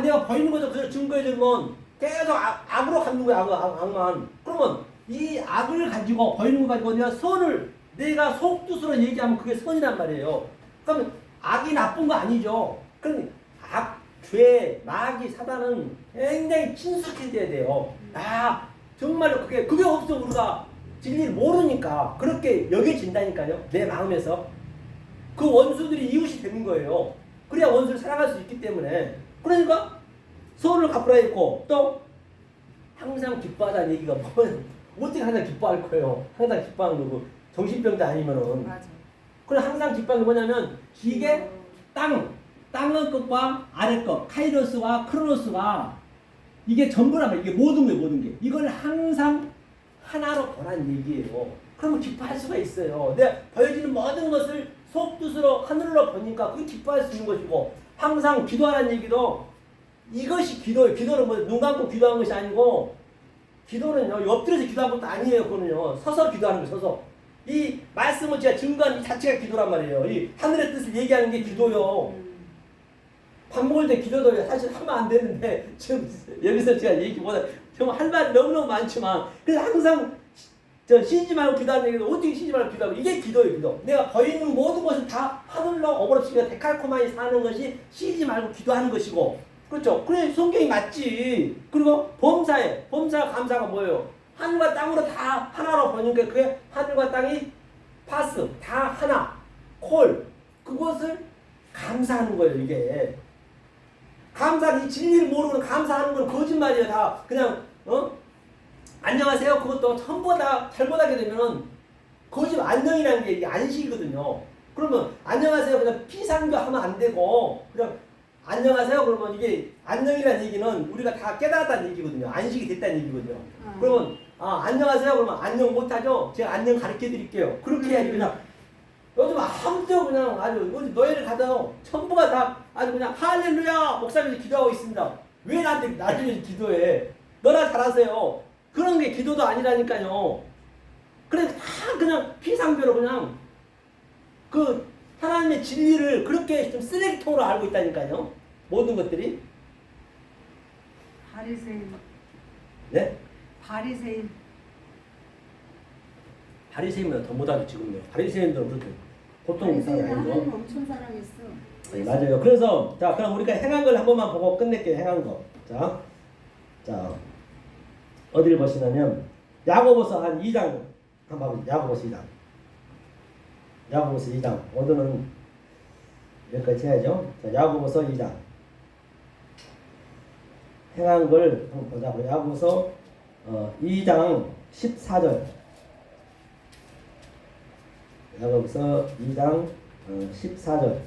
내가 보이는 것도 그대로 증거해주면 계속 악으로 갚는 거야. 악만. 그러면 이 악을 가지고 보이는 거 가지고 내가 속뜻으로 얘기하면 그게 선이란 말이에요. 그러면 악이 나쁜 거 아니죠. 그럼 죄, 마귀, 사단은 굉장히 친숙해져야 돼요. 정말로 그게 없으면 우리가 진리를 모르니까 그렇게 여겨진다니까요. 내 마음에서. 그 원수들이 이웃이 되는 거예요. 그래야 원수를 사랑할 수 있기 때문에. 그러니까 선을 갚으라 했고, 또 항상 기뻐하다는 얘기가 어떻게 항상 기뻐할 거예요. 항상 기뻐하는 거고 정신병자 아니면은. 맞아. 그래 항상 기뻐하는 게 뭐냐면 이게 땅의 것과 아래 것, 카이로스와 크로노스가 이게 전부란 말이에요. 이게 모든 게 이걸 항상 하나로 보란 얘기예요. 그러면 기뻐할 수가 있어요. 내가 보여지는 모든 것을 속뜻으로 하늘로 보니까 그게 기뻐할 수 있는 것이고, 항상 기도하라는 얘기도 이것이 기도예요. 기도는 뭐 눈 감고 기도하는 것이 아니고, 기도는요 엎드려서 기도하는 것도 아니에요. 그거는요 서서 기도하는 거예요. 서서. 이 말씀을 제가 증거하는 이 자체가 기도란 말이에요. 이 하늘의 뜻을 얘기하는 게 기도요. 밥 먹을 때 기도도 사실 하면 안 되는데 지금 여기서 제가 얘기보다 정말 할 말이 너무너무 많지만, 그래서 항상 쉬지 말고 기도하는 얘기도 어떻게 쉬지 말고 기도하고, 이게 기도예요. 기도. 내가 보이는 모든 것을 다 하늘로 어버러지가 데칼코마니 사는 것이 쉬지 말고 기도하는 것이고, 그렇죠? 그래 성경이 맞지. 그리고 범사가 감사가 뭐예요? 하늘과 땅으로 다 하나로 보니까 그게 하늘과 땅이 파스 다 하나, 콜, 그것을 감사하는 거예요. 이게 감사는, 이 진리를 모르고 감사하는 건 거짓말이에요. 다 그냥 안녕하세요 그것도 전부 다 잘못하게 되면은 안녕이라는 게 이게 안식이거든요. 그러면 안녕하세요 그냥 피상교 하면 안 되고, 그냥 안녕하세요 그러면 이게 안녕이라는 얘기는 우리가 다 깨달았다는 얘기거든요. 안식이 됐다는 얘기거든요. 그러면 안녕하세요 그러면 안녕 못하죠? 제가 안녕 가르쳐 드릴게요. 그렇게 해야지. 그냥 요즘 아무도 그냥 아주 노예를 가도 전부가 다 아주 그냥 할렐루야 목사님이 기도하고 있습니다. 왜 나를 기도해? 너나 잘하세요. 그런 게 기도도 아니라니까요. 그래 다 그냥 피상별로 그냥 그 하나님의 진리를 그렇게 좀 쓰레기통으로 알고 있다니까요. 모든 것들이. 바리새인. 네? 바리새인. 바리새인보다 더 못하죠 지금요. 바리새인들은 그렇게 보통 사람이 바리새인 아니죠. 하나님 엄청 사랑했어. 네, 맞아요. 그래서 자 그럼 우리가 행한 걸 한 번만 보고 끝낼게요. 행한 거. 자 어디를 보시냐면 야고보서 한 2장 한번 봐보세요. 야고보서 2장. 야고보서 2장. 오늘은 여기까지 해야죠. 자, 야고보서 2장. 행한 걸 한번 보자고요. 야고보서 2장 14절. 야고보서 2장 14절.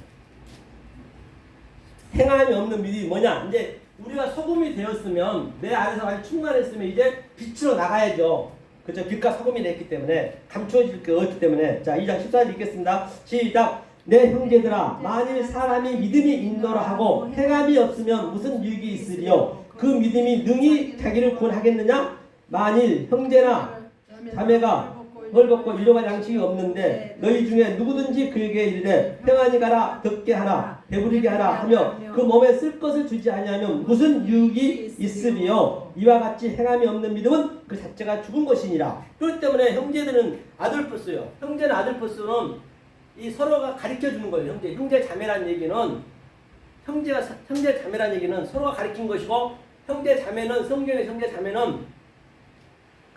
행함이 없는 믿음이 뭐냐? 이제 우리가 소금이 되었으면 내 안에서 아주 충만했으면 이제 빛으로 나가야죠. 그죠? 빛과 소금이 됐기 때문에 감추어질 게 없기 때문에 자 2장 14절 읽겠습니다. 시작. 내 형제들아 만일 사람이 믿음이 인도를 하고 행함이 없으면 무슨 유익이 있으리요? 그 믿음이 능히 자기를 구원하겠느냐? 만일 형제나 자매가 헐벗고 일용할 양식이 없는데 너희 중에 누구든지 그에게 이르되 평안히 가라 덥게 하라 배부르게 하라 하며 그 몸에 쓸 것을 주지 아니하면 무슨 유익이 있으리요? 이와 같이 행함이 없는 믿음은 그 자체가 죽은 것이니라. 그렇기 때문에 형제들은 아들포스요. 형제는 아들포스는 이 서로가 가르쳐 주는 거예요. 형제 자매란 얘기는 형제 자매란 얘기는 서로가 가르친 것이고 형제 자매는 성경의 형제 자매는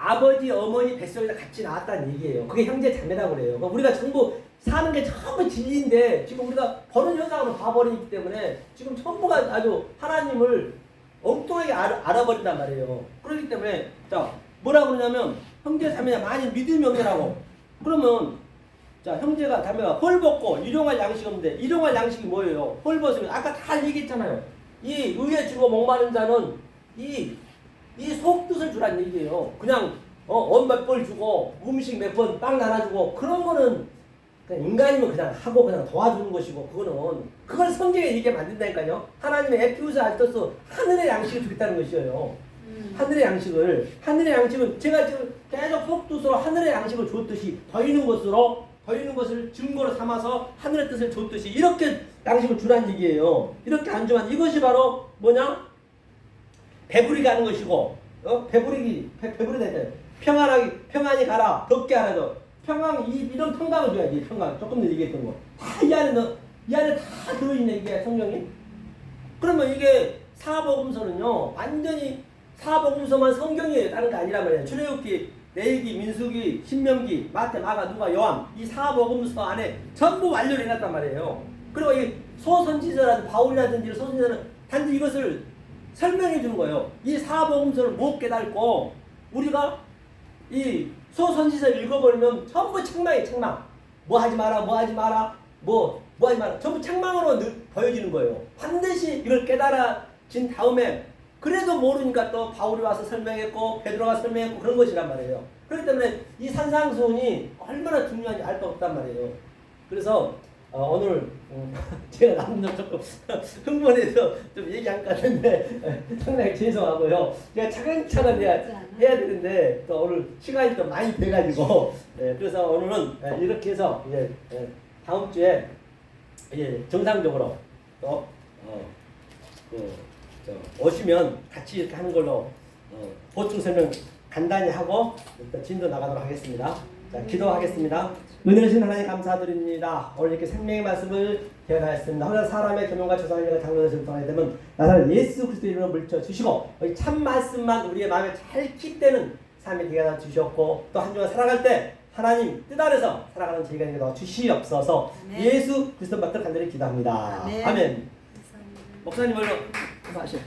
아버지, 어머니 뱃속에서 같이 나왔다는 얘기예요. 그게 형제 자매라고 그래요. 그러니까 우리가 전부 사는 게 전부 진리인데 지금 우리가 보는 현상으로 봐버리기 때문에 지금 전부가 아주 하나님을 엉뚱하게 알아버린단 말이에요. 그렇기 때문에 자 뭐라 그러냐면 형제 자매냐 만일 믿음이 없느라고 그러면 자 형제가 자매가 헐벗고 일용할 양식이 없는데 일용할 양식이 뭐예요? 헐벗으면 아까 다 얘기했잖아요. 이 의에 주고 목마른 자는 이 속뜻을 주란 얘기예요. 그냥 옷 몇 벌 주고 음식 몇 번 빵 나눠주고 그런 거는 그냥 인간이면 그냥 하고 그냥 도와주는 것이고 그걸 성경에 얘기하면 안 된다니까요. 하나님의 에피우스 알토스 하늘의 양식을 주겠다는 것이에요. 하늘의 양식은 제가 지금 계속 속뜻으로 하늘의 양식을 줬듯이 더 있는 것을 증거로 삼아서 하늘의 뜻을 줬듯이 이렇게 양식을 주란 얘기예요. 이렇게 안 주면 이것이 바로 뭐냐? 배부리게 하는 것이고, 배부리다 했잖아요. 평안히 가라, 덥게 하라죠. 이런 평강을 줘야지, 평강. 조금 전에 얘기했던 거. 다 이 안에 다 들어있네, 이게 성경이. 그러면 이게 사복음서는요, 완전히 사복음서만 성경이에요. 다른 게 아니란 말이에요. 출애굽기, 레위기, 민수기, 신명기, 마태, 마가, 누가, 요한. 이 사복음서 안에 전부 완료를 해놨단 말이에요. 그리고 이 소선지자라든지 바울이라든지 소선지자는 단지 이것을 설명해 주는 거예요. 이 사복음서를 못 깨닫고 우리가 이 소선지서를 읽어버리면 전부 책망. 뭐 하지 마라. 전부 책망으로 보여지는 거예요. 반드시 이걸 깨달아진 다음에 그래도 모르니까 또 바울이 와서 설명했고 베드로가 설명했고 그런 것이란 말이에요. 그렇기 때문에 이 산상수훈이 얼마나 중요한지 알 수 없단 말이에요. 그래서 오늘 제가 남들 조금 흥분해서 좀 얘기한 것 같은데 상당히 죄송하고요. 제가 차근차근 해야 되는데 또 오늘 시간이 또 많이 돼가지고 그래서 오늘은 이렇게 해서 이제 다음 주에 정상적으로 또 오시면 같이 이렇게 하는 걸로 보충 설명 간단히 하고 일단 진도 나가도록 하겠습니다. 자, 기도하겠습니다. 은혜로신 하나님 감사드립니다. 오늘 이렇게 생명의 말씀을 대하였습니다. 하나 사람의 교명과 조상님과 장로들을 통하게 되면 나사렛 예수 그리스도의 이름으로 물쳐 주시고 참 말씀만 우리의 마음에 잘 깃대는 삶이 되게 하여 주셨고 또 한 주간 살아갈 때 하나님 뜻 아래서 살아가는 저희가 있는 거 주시옵소서. 예수 그리스도 받들 간절히 기도합니다. 아멘. 목사님 얼른 하시오.